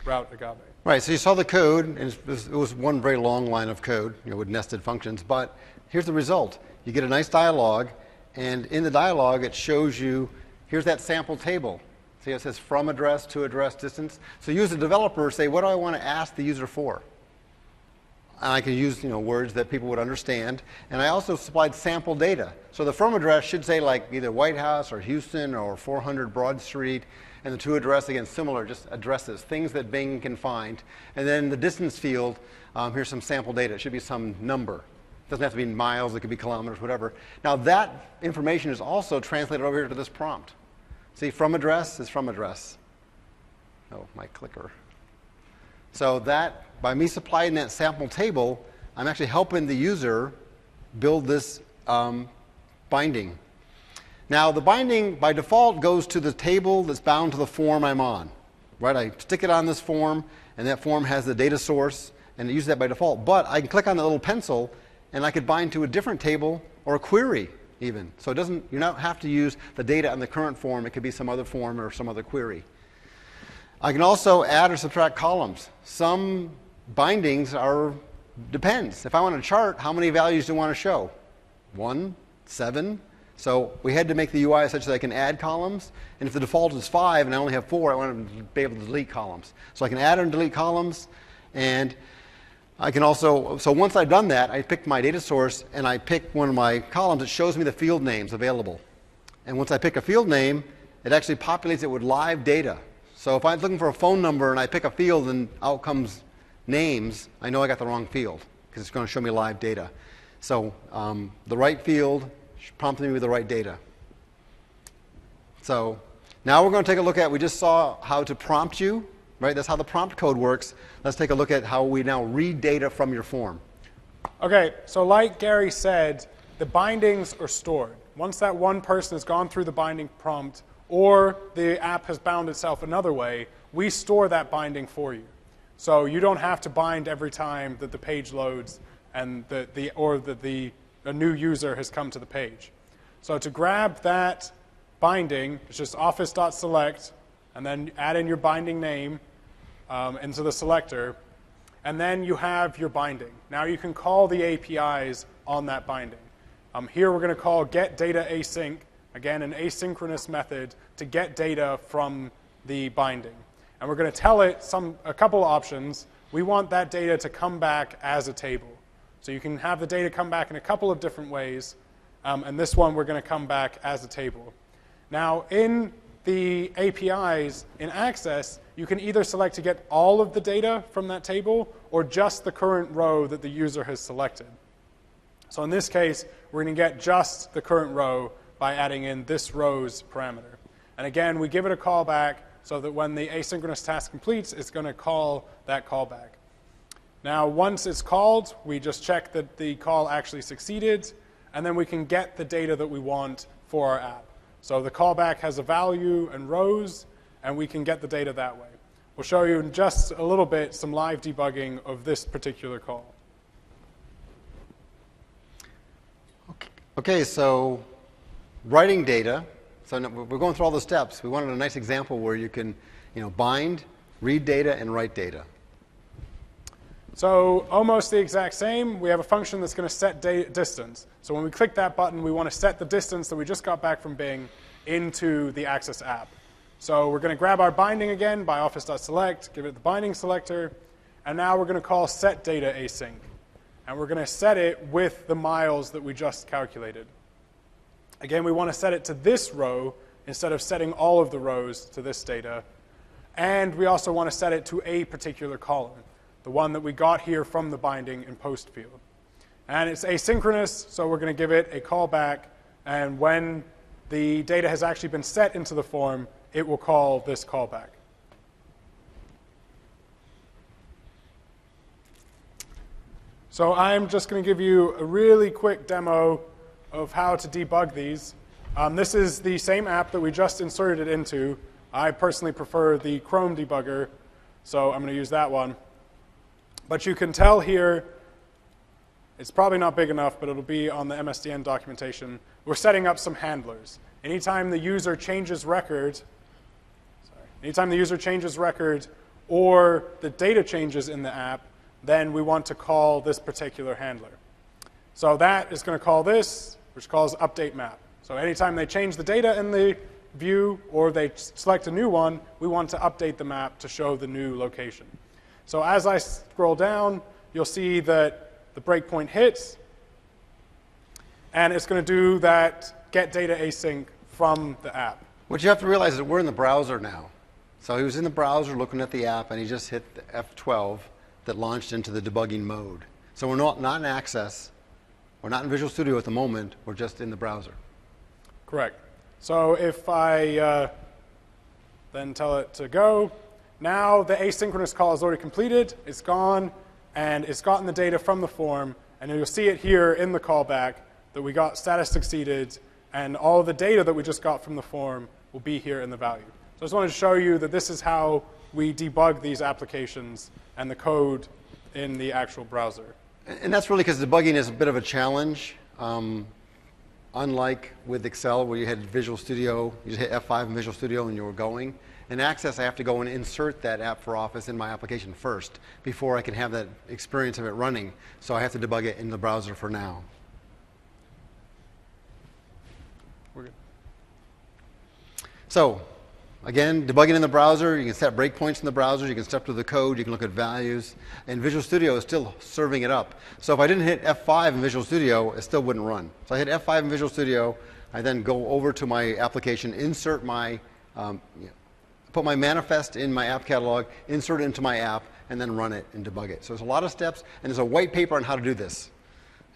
route agave. Right, so you saw the code, and it was one very long line of code, with nested functions, but here's the result. You get a nice dialog, and in the dialog it shows you, here's that sample table. See, it says from address to address distance. So you as a developer say, what do I want to ask the user for? And I can use words that people would understand. And I also supplied sample data. So the from address should say like either White House or Houston or 400 Broad Street. And the to address, again, similar, just addresses, things that Bing can find. And then the distance field, here's some sample data. It should be some number. It doesn't have to be miles. It could be kilometers, whatever. Now that information is also translated over here to this prompt. See, from address is from address. Oh, my clicker. So that, by me supplying that sample table, I'm actually helping the user build this binding. Now, the binding, by default, goes to the table that's bound to the form I'm on. Right? I stick it on this form, and that form has the data source, and it uses that by default. But I can click on the little pencil, and I could bind to a different table or a query, even. So it doesn't, you don't have to use the data on the current form. It could be some other form or some other query. I can also add or subtract columns. Some bindings depends. If I want a chart, how many values do I want to show? 1, 7. So we had to make the UI such that I can add columns. And if the default is 5 and I only have 4, I want to be able to delete columns. So I can add and delete columns. And I can also, so once I've done that, I pick my data source and I pick one of my columns. It shows me the field names available. And once I pick a field name, it actually populates it with live data. So if I'm looking for a phone number and I pick a field and out comes names, I know I got the wrong field because it's going to show me live data. So the right field prompted me with the right data. So now we're going to take a look at, we just saw how to prompt you, right? That's how the prompt code works. Let's take a look at how we now read data from your form. Okay, so like Gary said, the bindings are stored. Once that one person has gone through the binding prompt, or the app has bound itself another way, we store that binding for you. So you don't have to bind every time that the page loads and a new user has come to the page. So to grab that binding, it's just office.select, and then add in your binding name into the selector, and then you have your binding. Now you can call the APIs on that binding. Here we're going to call getDataAsync, again, an asynchronous method to get data from the binding. And we're going to tell it a couple options. We want that data to come back as a table. So you can have the data come back in a couple of different ways. And this one, we're going to come back as a table. Now, in the APIs in Access, you can either select to get all of the data from that table or just the current row that the user has selected. So in this case, we're going to get just the current row by adding in this row's parameter. And again, we give it a callback so that when the asynchronous task completes, it's going to call that callback. Now, once it's called, we just check that the call actually succeeded, and then we can get the data that we want for our app. So the callback has a value and rows, and we can get the data that way. We'll show you in just a little bit some live debugging of this particular call. Okay, so writing data. So we're going through all the steps. We wanted a nice example where you can bind, read data, and write data. So almost the exact same. We have a function that's going to set distance. So when we click that button, we want to set the distance that we just got back from Bing into the Access app. So we're going to grab our binding again by office.select, give it the binding selector, and now we're going to call setDataAsync. And we're going to set it with the miles that we just calculated. Again, we want to set it to this row instead of setting all of the rows to this data. And we also want to set it to a particular column, the one that we got here from the binding in post field. And it's asynchronous, so we're going to give it a callback. And when the data has actually been set into the form, it will call this callback. So I'm just going to give you a really quick demo of how to debug these. This is the same app that we just inserted it into. I personally prefer the Chrome debugger, so I'm going to use that one. But you can tell here, it's probably not big enough, but it'll be on the MSDN documentation. We're setting up some handlers. Anytime the user changes record, or the data changes in the app, then we want to call this particular handler. So that is going to call this, which calls update map. So anytime they change the data in the view or they select a new one, we want to update the map to show the new location. So as I scroll down, you'll see that the breakpoint hits, and it's going to do that get data async from the app. What you have to realize is that we're in the browser now. So he was in the browser looking at the app, and he just hit the F12 that launched into the debugging mode. So we're not in Access. We're not in Visual Studio at the moment. We're just in the browser. Correct. So if I then tell it to go, now the asynchronous call is already completed. It's gone, and it's gotten the data from the form. And you'll see it here in the callback that we got status succeeded, and all the data that we just got from the form will be here in the value. So I just wanted to show you that this is how we debug these applications and the code in the actual browser. And that's really because debugging is a bit of a challenge. Unlike with Excel, where you had Visual Studio, you just hit F5 in Visual Studio and you were going. In Access, I have to go and insert that app for Office in my application first before I can have that experience of it running. So I have to debug it in the browser for now. We're good. So again, debugging in the browser, you can set breakpoints in the browser, you can step through the code, you can look at values, and Visual Studio is still serving it up. So if I didn't hit F5 in Visual Studio, it still wouldn't run. So I hit F5 in Visual Studio, I then go over to my application, insert my, put my manifest in my app catalog, insert it into my app, and then run it and debug it. So there's a lot of steps, and there's a white paper on how to do this.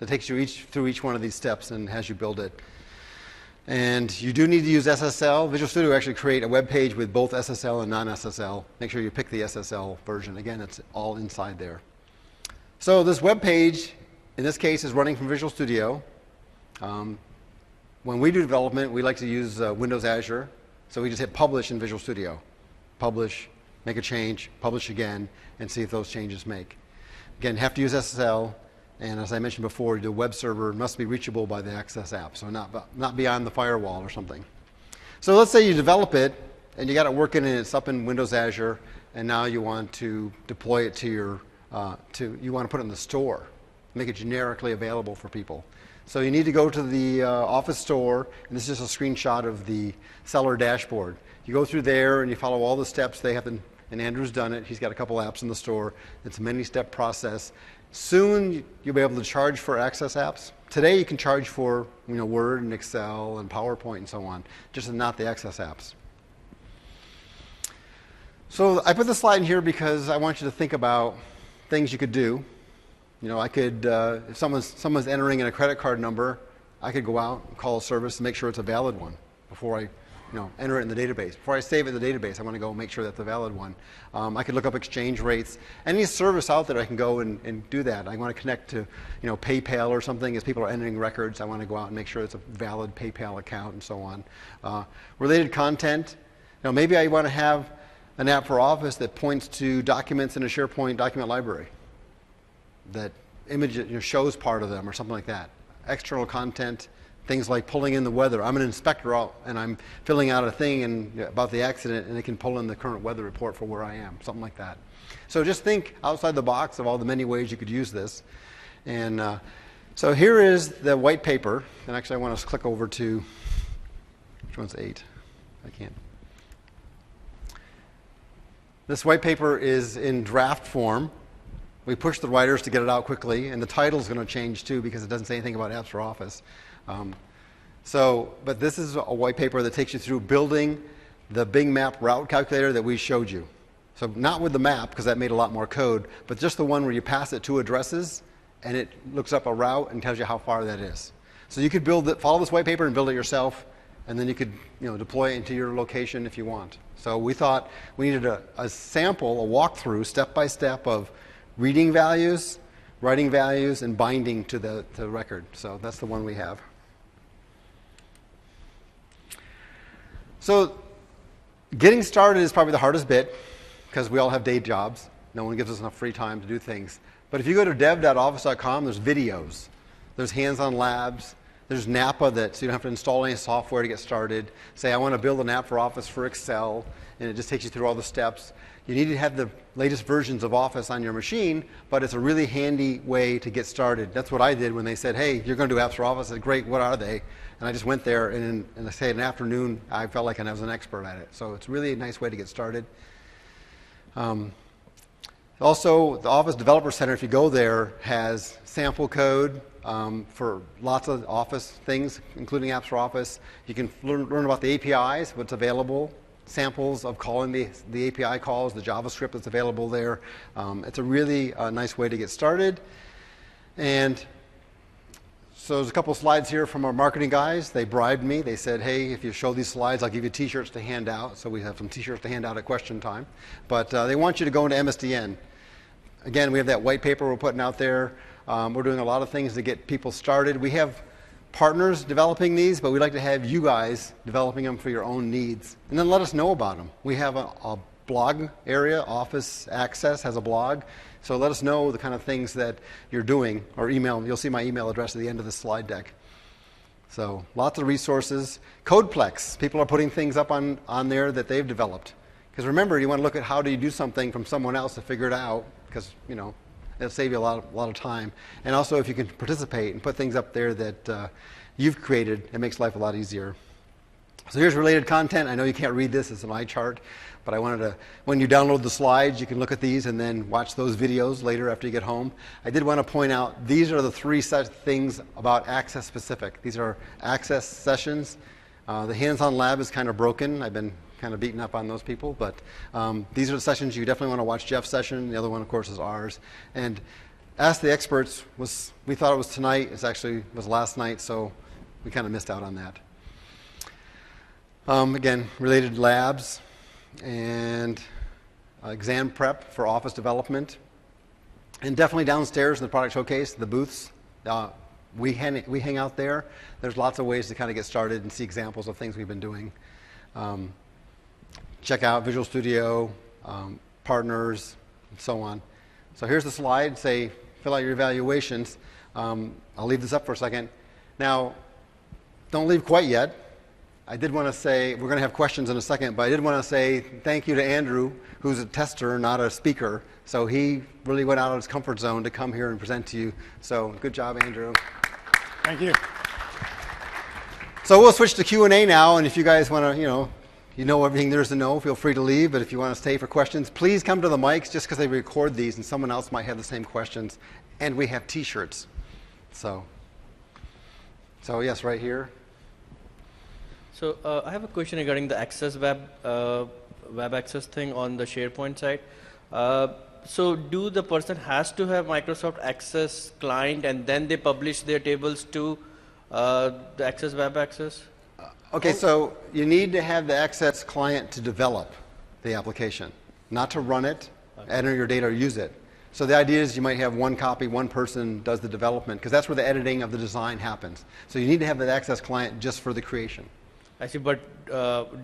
It takes you through each one of these steps and has you build it. And you do need to use SSL. Visual Studio will actually create a web page with both SSL and non-SSL. Make sure you pick the SSL version. Again, it's all inside there. So this web page, in this case, is running from Visual Studio. When we do development, we like to use Windows Azure. So we just hit Publish in Visual Studio. Publish, make a change, publish again, and see if those changes make. Again, have to use SSL. And as I mentioned before, the web server must be reachable by the Access app, so not beyond the firewall or something. So let's say you develop it, and you got it working, and it's up in Windows Azure, and now you want to deploy it to your, you want to put it in the store, make it generically available for people. So you need to go to the Office store, and this is just a screenshot of the seller dashboard. You go through there, and you follow all the steps. They have, and Andrew's done it. He's got a couple apps in the store. It's a many-step process. Soon, you'll be able to charge for Access apps. Today, you can charge for Word and Excel and PowerPoint and so on, just not the Access apps. So I put this slide in here because I want you to think about things you could do. I could, if someone's entering in a credit card number, I could go out and call a service and make sure it's a valid one before I enter it in the database. Before I save it in the database, I want to go make sure that's a valid one. I could look up exchange rates. Any service out there, I can go and do that. I want to connect to PayPal or something. As people are entering records, I want to go out and make sure it's a valid PayPal account and so on. Related content. Maybe I want to have an app for Office that points to documents in a SharePoint document library that shows part of them or something like that. External content Things like pulling in the weather. I'm an inspector and I'm filling out a thing about the accident, and it can pull in the current weather report for where I am, something like that. So just think outside the box of all the many ways you could use this. And so here is the white paper. And actually, I want to click over to, which one's 8? I can't. This white paper is in draft form. We pushed the writers to get it out quickly, and the title is going to change too because it doesn't say anything about apps for Office. But this is a white paper that takes you through building the Bing Map route calculator that we showed you. So not with the map, because that made a lot more code, but just the one where you pass it to addresses, and it looks up a route and tells you how far that is. So you could follow this white paper and build it yourself, and then you could deploy it into your location if you want. So we thought we needed a sample, a walkthrough, step-by-step of reading values, writing values, and binding to the record. So that's the one we have. So getting started is probably the hardest bit because we all have day jobs. No one gives us enough free time to do things. But if you go to dev.office.com, there's videos. There's hands-on labs. There's Napa so you don't have to install any software to get started. Say, I want to build an app for Office for Excel, and it just takes you through all the steps. You need to have the latest versions of Office on your machine, but it's a really handy way to get started. That's what I did when they said, hey, you're going to do apps for Office. I said, great, what are they? And I just went there, and in an afternoon, I felt like I was an expert at it. So it's really a nice way to get started. Also, the Office Developer Center, if you go there, has sample code for lots of Office things, including apps for Office. You can learn about the APIs, what's available, samples of calling the API calls, the JavaScript that's available there. It's a really nice way to get started. And so there's a couple slides here from our marketing guys. They bribed me. They said, hey, if you show these slides, I'll give you T-shirts to hand out. So we have some T-shirts to hand out at question time. But they want you to go into MSDN. Again, we have that white paper we're putting out there. We're doing a lot of things to get people started. We have partners developing these, but we'd like to have you guys developing them for your own needs. And then let us know about them. We have a blog area. Office Access has a blog. So let us know the kind of things that you're doing, or email. You'll see my email address at the end of the slide deck. So lots of resources. Codeplex. People are putting things up on there that they've developed. Because remember, you want to look at how do you do something from someone else to figure it out, because it'll save you a lot of time. And also, if you can participate and put things up there that you've created, it makes life a lot easier. So here's related content. I know you can't read this, it's an eye chart, but I wanted to, when you download the slides, you can look at these and then watch those videos later after you get home. I did want to point out, these are the 3 such things about Access specific. These are Access sessions. The hands-on lab is kind of broken. I've been kind of beaten up on those people, but these are the sessions you definitely want to watch. Jeff's session, the other one, of course, is ours. And Ask the Experts we thought it was tonight. It actually was last night, so we kind of missed out on that. Again, related labs and exam prep for Office development. And definitely downstairs in the product showcase, the booths, we hang out there. There's lots of ways to kind of get started and see examples of things we've been doing. Check out Visual Studio, partners, and so on. So here's the slide. Say, fill out your evaluations. I'll leave this up for a second. Now, don't leave quite yet. I did want to say, we're going to have questions in a second, but I did want to say thank you to Andrew, who's a tester, not a speaker. So he really went out of his comfort zone to come here and present to you. So good job, Andrew. Thank you. So we'll switch to Q&A now, and if you guys want to, you know everything there is to know, feel free to leave. But if you want to stay for questions, please come to the mics just because they record these, and someone else might have the same questions. And we have T-shirts. So yes, right here. So I have a question regarding the Access web access thing on the SharePoint side. So do the person has to have Microsoft Access client and then they publish their tables to the Access web access? Okay, so you need to have the Access client to develop the application, not to run it, enter your data, or use it. So the idea is you might have one copy, one person does the development, because that's where the editing of the design happens. So you need to have the Access client just for the creation. I see, but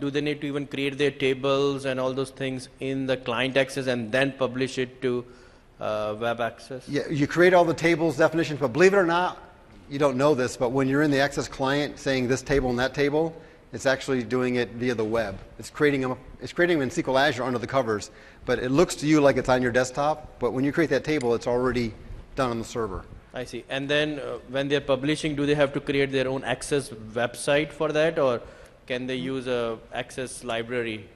do they need to even create their tables and all those things in the client access and then publish it to web access? Yeah, you create all the tables definitions, but believe it or not, you don't know this, but when you're in the Access client saying this table and that table, it's actually doing it via the web. It's creating them in SQL Azure under the covers, but it looks to you like it's on your desktop, but when you create that table, it's already done on the server. I see. And then when they're publishing, do they have to create their own Access website for that, or can they use a Access library?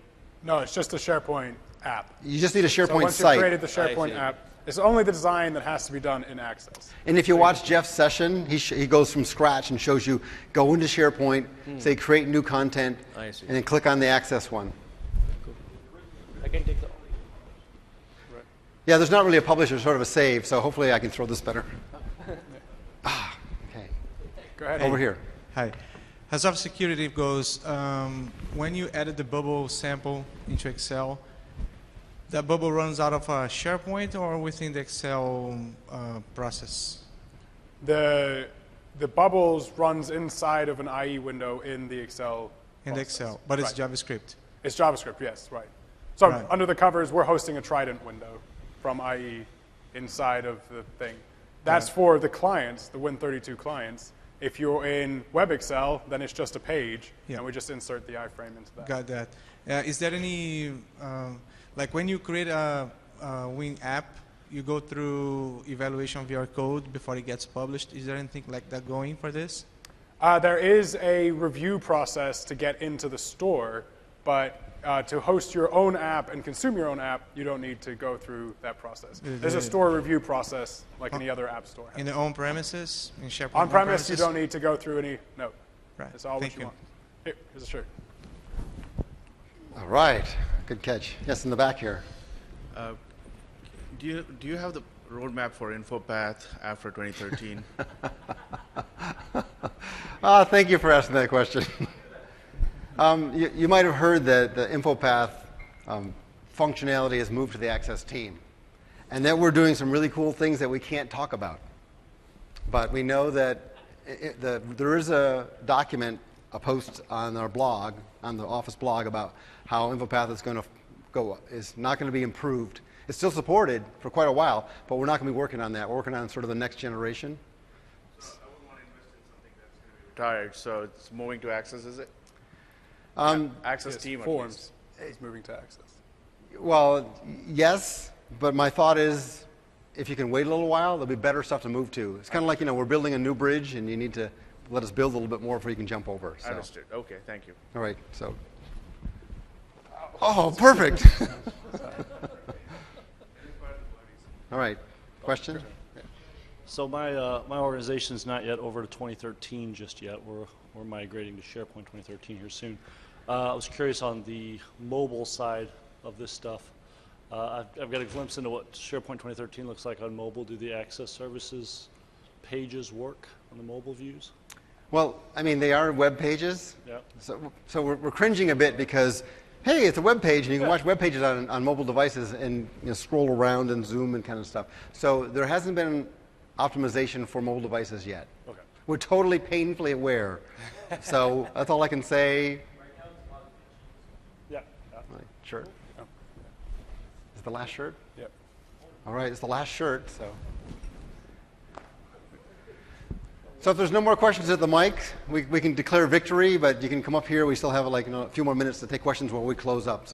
No, it's just a SharePoint app. You just need a So SharePoint once site. you've created the SharePoint app, it's only the design that has to be done in Access. And if you watch Jeff's session, he goes from scratch and shows you, go into SharePoint, say create new content, I see. and then click on the Access one. Cool. I can take the. Yeah, there's not really a publish, there's sort of a save, so hopefully I can throw this better. Okay. Go ahead. Over here. Hi. As of security goes, when you added the bubble sample into Excel, that bubble runs out of SharePoint or within the Excel process? The bubbles runs inside of an IE window in the Excel In the process. Excel, but it's Right. JavaScript. It's JavaScript, yes, right. So Right. under the covers, we're hosting a Trident window from IE inside of the thing. That's for the clients, the Win32 clients. If you're in Web Excel, then it's just a page, Yeah. and we just insert the iframe into that. Got that. Is there any, like when you create a Win app, you go through evaluation of your code before it gets published? Is there anything like that going for this? There is a review process to get into the store, but to host your own app and consume your own app, you don't need to go through that process. There's a store review process like any other app store has. In the on-premises, in SharePoint On-premise, you on-premises? don't need to go through any, no. Right. It's all Thank what you you. want. Here, here's a shirt. All right, good catch. Yes, in the back here. Do you have the roadmap for InfoPath after 2013? Thank you for asking that question. You might have heard that the InfoPath functionality has moved to the Access team, and that we're doing some really cool things that we can't talk about. But we know that there is a document, a post on our blog, on the Office blog, about how InfoPath is not going to be improved. It's still supported for quite a while, but we're not going to be working on that. We're working on sort of the next generation. I wouldn't want to invest in something that's going to be retired, so it's moving to Access, is it? Access Yes, team at Forms least. is moving to Access. Well, yes, but my thought is if you can wait a little while, there'll be better stuff to move to. It's kind of like, we're building a new bridge, and you need to let us build a little bit more before you can jump over. So. Understood. Okay, thank you. All right, so. Oh, perfect. All right, question? So my organization is not yet over to 2013 just yet. We're migrating to SharePoint 2013 here soon. I was curious on the mobile side of this stuff. I've got a glimpse into what SharePoint 2013 looks like on mobile. Do the Access services pages work on the mobile views? Well, they are web pages. Yeah. So we're cringing a bit because, hey, it's a web page, and you can watch web pages on mobile devices and scroll around and zoom and kind of stuff. So there hasn't been optimization for mobile devices yet. Okay. We're totally painfully aware. So that's all I can say. Yeah. Right, shirt. Is it the last shirt? Yep. All right, it's the last shirt. So if there's no more questions at the mic, we can declare victory, but you can come up here. We still have a few more minutes to take questions while we close up.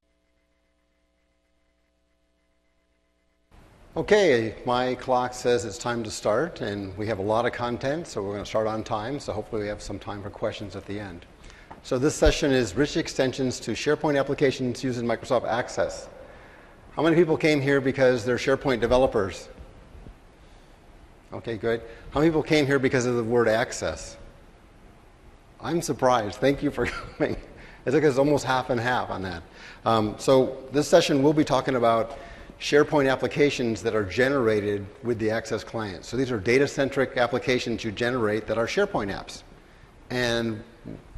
Okay, my clock says it's time to start, and we have a lot of content, so we're going to start on time, so hopefully we have some time for questions at the end. So this session is rich extensions to SharePoint applications using Microsoft Access. How many people came here because they're SharePoint developers? Okay, good. How many people came here because of the word access? I'm surprised. Thank you for coming. It took us almost half and half on that. So this session we'll be talking about SharePoint applications that are generated with the Access client. So these are data-centric applications you generate that are SharePoint apps. And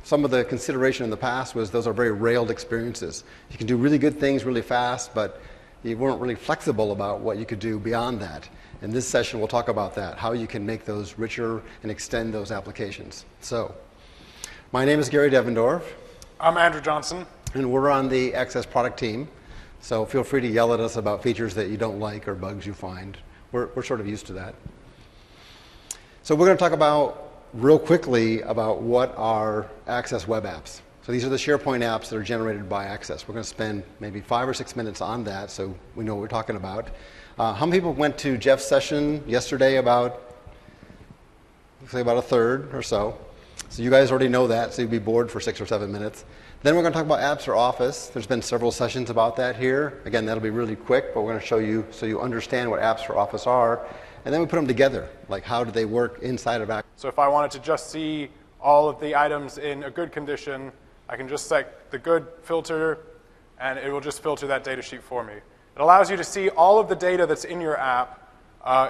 some of the consideration in the past was those are very railed experiences. You can do really good things really fast, but you weren't really flexible about what you could do beyond that. In this session, we'll talk about that, how you can make those richer and extend those applications. So, my name is Gary Devendorf. I'm Andrew Johnson. And we're on the Access product team. So feel free to yell at us about features that you don't like or bugs you find. We're sort of used to that. So we're going to talk about real quickly about what are Access web apps. So these are the SharePoint apps that are generated by Access. We're going to spend maybe 5 or 6 minutes on that so we know what we're talking about. How many people went to Jeff's session yesterday? About a third or so. So you guys already know that, so you'd be bored for 6 or 7 minutes. Then we're going to talk about apps for Office. There's been several sessions about that here. Again, that'll be really quick, but we're going to show you so you understand what apps for Office are. And then we put them together, like how do they work inside of Access. So if I wanted to just see all of the items in a good condition, I can just set the good filter, and it will just filter that data sheet for me. It allows you to see all of the data that's in your app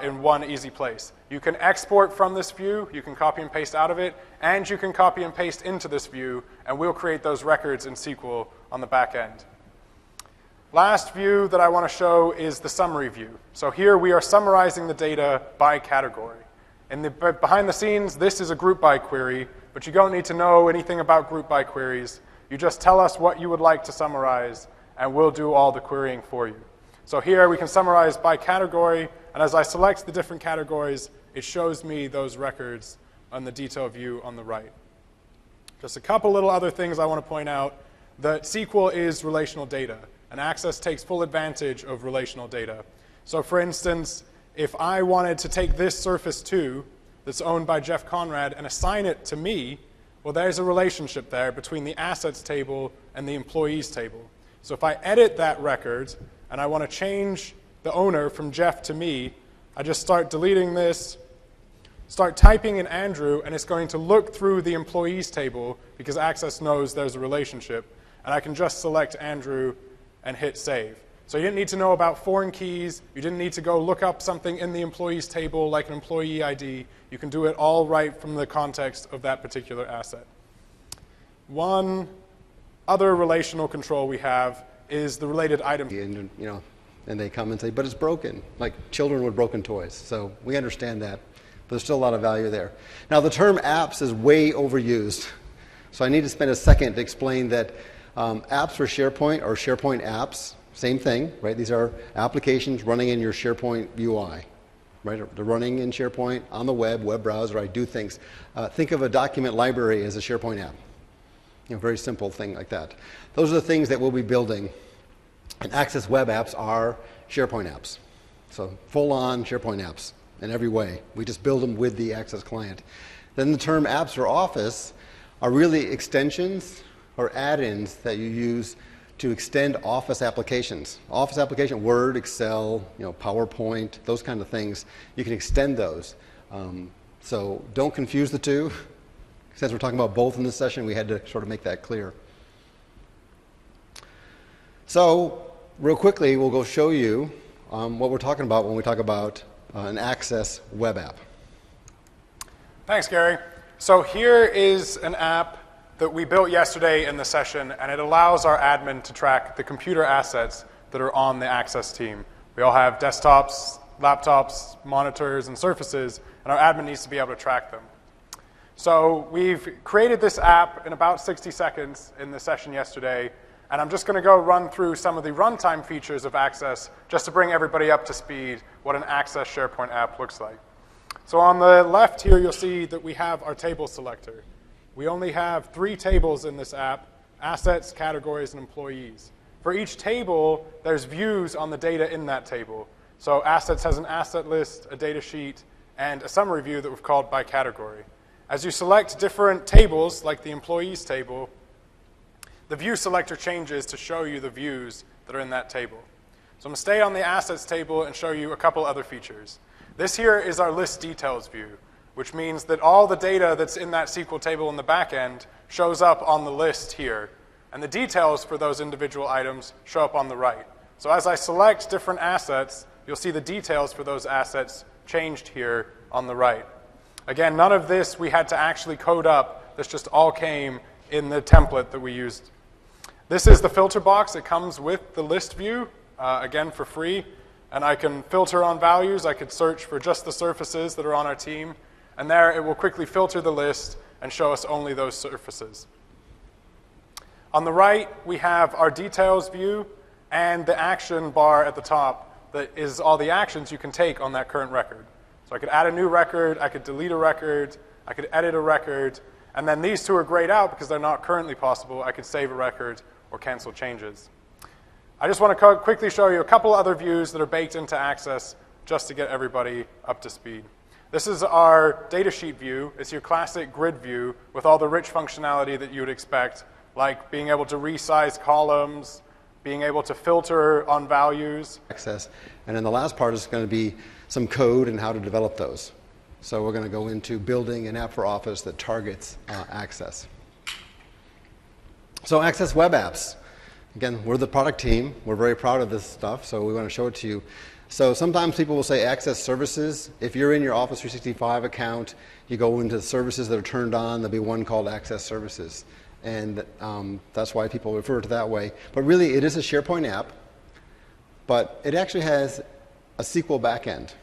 in one easy place. You can export from this view, you can copy and paste out of it, and you can copy and paste into this view, and we'll create those records in SQL on the back end. Last view that I want to show is the summary view. So here we are summarizing the data by category. Behind the scenes, this is a group by query, but you don't need to know anything about group by queries. You just tell us what you would like to summarize, and we'll do all the querying for you. So here we can summarize by category, and as I select the different categories, it shows me those records on the detail view on the right. Just a couple little other things I want to point out. That SQL is relational data, and Access takes full advantage of relational data. So for instance, if I wanted to take this Surface 2 that's owned by Jeff Conrad and assign it to me, well, there's a relationship there between the assets table and the employees table. So if I edit that record and I want to change the owner from Jeff to me, I just start deleting this, start typing in Andrew, and it's going to look through the employees table because Access knows there's a relationship, and I can just select Andrew and hit save. So you didn't need to know about foreign keys. You didn't need to go look up something in the employees table like an employee ID. You can do it all right from the context of that particular asset. One other relational control we have is the related item. And they come and say, but it's broken, like children with broken toys. So we understand that, but there's still a lot of value there. Now the term apps is way overused. So I need to spend a second to explain that apps for SharePoint are SharePoint apps. Same thing, right? These are applications running in your SharePoint UI, right? They're running in SharePoint on the web browser. I do things. Think of a document library as a SharePoint app. Very simple thing like that. Those are the things that we'll be building. And Access web apps are SharePoint apps. So full-on SharePoint apps in every way. We just build them with the Access client. Then the term apps for Office are really extensions or add-ins that you use to extend Office applications. Office application, Word, Excel, PowerPoint, those kind of things. You can extend those. So don't confuse the two. Since we're talking about both in this session, we had to sort of make that clear. So real quickly, we'll go show you what we're talking about when we talk about an Access web app. Thanks, Gary. So here is an app that we built yesterday in the session, and it allows our admin to track the computer assets that are on the Access team. We all have desktops, laptops, monitors, and surfaces, and our admin needs to be able to track them. So we've created this app in about 60 seconds in the session yesterday, and I'm just going to go run through some of the runtime features of Access just to bring everybody up to speed what an Access SharePoint app looks like. So on the left here, you'll see that we have our table selector. We only have 3 tables in this app: assets, categories, and employees. For each table, there's views on the data in that table. So assets has an asset list, a data sheet, and a summary view that we've called by category. As you select different tables, like the employees table, the view selector changes to show you the views that are in that table. So I'm going to stay on the assets table and show you a couple other features. This here is our list details view, which means that all the data that's in that SQL table in the back end shows up on the list here. And the details for those individual items show up on the right. So as I select different assets, you'll see the details for those assets changed here on the right. Again, none of this we had to actually code up. This just all came in the template that we used. This is the filter box. It comes with the list view, again for free. And I can filter on values. I could search for just the surfaces that are on our team. And there it will quickly filter the list and show us only those surfaces. On the right, we have our details view and the action bar at the top that is all the actions you can take on that current record. So I could add a new record, I could delete a record, I could edit a record, and then these two are grayed out because they're not currently possible. I could save a record or cancel changes. I just want to quickly show you a couple other views that are baked into Access just to get everybody up to speed. This is our datasheet view. It's your classic grid view with all the rich functionality that you would expect, like being able to resize columns, being able to filter on values. Access. And then the last part is going to be some code and how to develop those. So we're going to go into building an app for Office that targets Access. So Access web apps. Again, we're the product team. We're very proud of this stuff, so we want to show it to you. So sometimes people will say Access services. If you're in your Office 365 account, you go into services that are turned on, there'll be one called Access services. And that's why people refer to it that way. But really, it is a SharePoint app, but it actually has a SQL backend.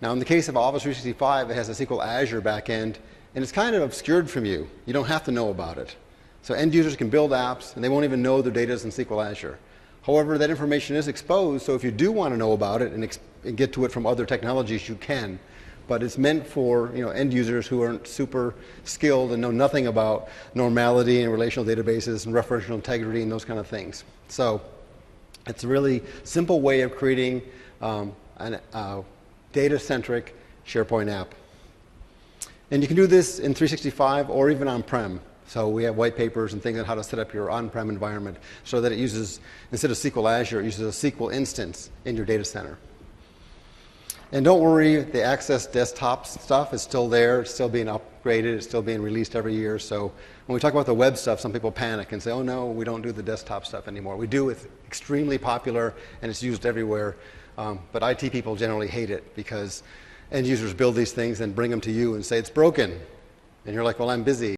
Now, in the case of Office 365, it has a SQL Azure backend, and it's kind of obscured from you. You don't have to know about it. So end users can build apps, and they won't even know their data is in SQL Azure. However, that information is exposed, so if you do want to know about it and get to it from other technologies, you can. But it's meant for end users who aren't super skilled and know nothing about normality and relational databases and referential integrity and those kind of things. So it's a really simple way of creating a data-centric SharePoint app. And you can do this in 365 or even on-prem. So we have white papers and things on how to set up your on-prem environment so that it uses, instead of SQL Azure, it uses a SQL instance in your data center. And don't worry, the Access desktop stuff is still there. It's still being upgraded. It's still being released every year. So when we talk about the web stuff, some people panic and say, oh, no, we don't do the desktop stuff anymore. We do. It's extremely popular, and it's used everywhere. But IT people generally hate it because end users build these things and bring them to you and say, it's broken. And you're like, well, I'm busy.